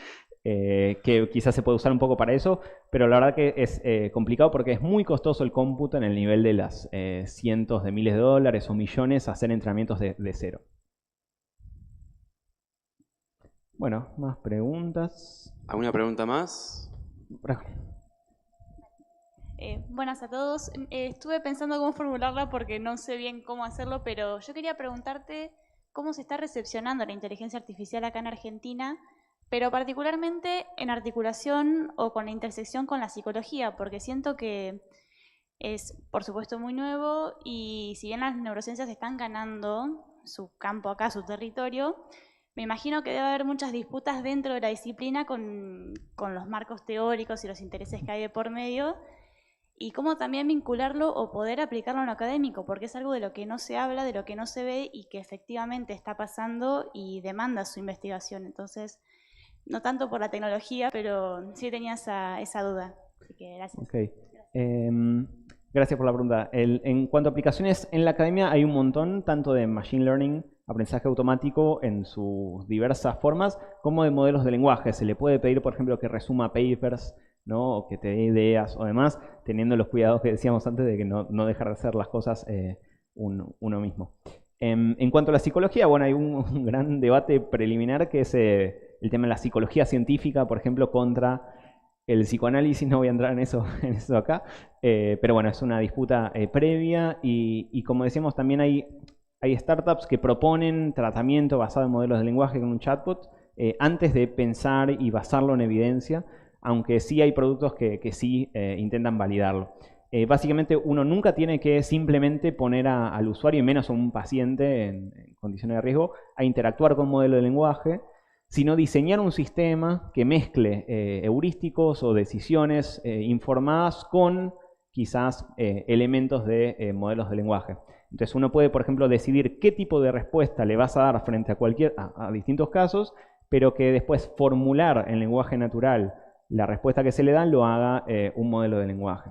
que quizás se puede usar un poco para eso, pero la verdad que es complicado porque es muy costoso el cómputo en el nivel de las cientos de miles de dólares o millones hacer entrenamientos de cero. Bueno, más preguntas. ¿Alguna pregunta más? Buenas a todos. Estuve pensando cómo formularla porque no sé bien cómo hacerlo, pero yo quería preguntarte cómo se está recepcionando la inteligencia artificial acá en Argentina, pero particularmente en articulación o con la intersección con la psicología, porque siento que es, por supuesto, muy nuevo y si bien las neurociencias están ganando su campo acá, su territorio, me imagino que debe haber muchas disputas dentro de la disciplina con los marcos teóricos y los intereses que hay de por medio, y cómo también vincularlo o poder aplicarlo en lo académico, porque es algo de lo que no se habla, de lo que no se ve y que efectivamente está pasando y demanda su investigación. Entonces, no tanto por la tecnología, pero sí tenía esa duda. Así que gracias. Okay. Gracias por la pregunta. En cuanto a aplicaciones en la academia, hay un montón, tanto de Machine Learning, aprendizaje automático en sus diversas formas, como de modelos de lenguaje. Se le puede pedir, por ejemplo, que resuma papers, ¿no? O que te dé ideas o demás, teniendo los cuidados que decíamos antes de que no dejar de hacer las cosas uno mismo. En cuanto a la psicología, bueno, hay un gran debate preliminar que es el tema de la psicología científica, por ejemplo, contra el psicoanálisis. No voy a entrar en eso acá, pero bueno, es una disputa previa y como decíamos, también hay startups que proponen tratamiento basado en modelos de lenguaje con un chatbot antes de pensar y basarlo en evidencia, aunque sí hay productos que sí intentan validarlo. Básicamente uno nunca tiene que simplemente poner al usuario, y menos a un paciente en condiciones de riesgo, a interactuar con un modelo de lenguaje, sino diseñar un sistema que mezcle heurísticos o decisiones informadas con quizás elementos de modelos de lenguaje. Entonces uno puede, por ejemplo, decidir qué tipo de respuesta le vas a dar frente a distintos casos, pero que después formular en lenguaje natural la respuesta que se le da lo haga un modelo de lenguaje.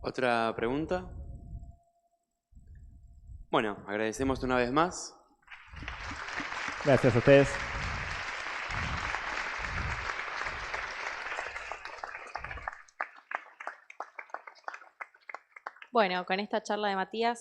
¿Otra pregunta? Bueno, agradecemos una vez más. Gracias a ustedes. Bueno, con esta charla de Matías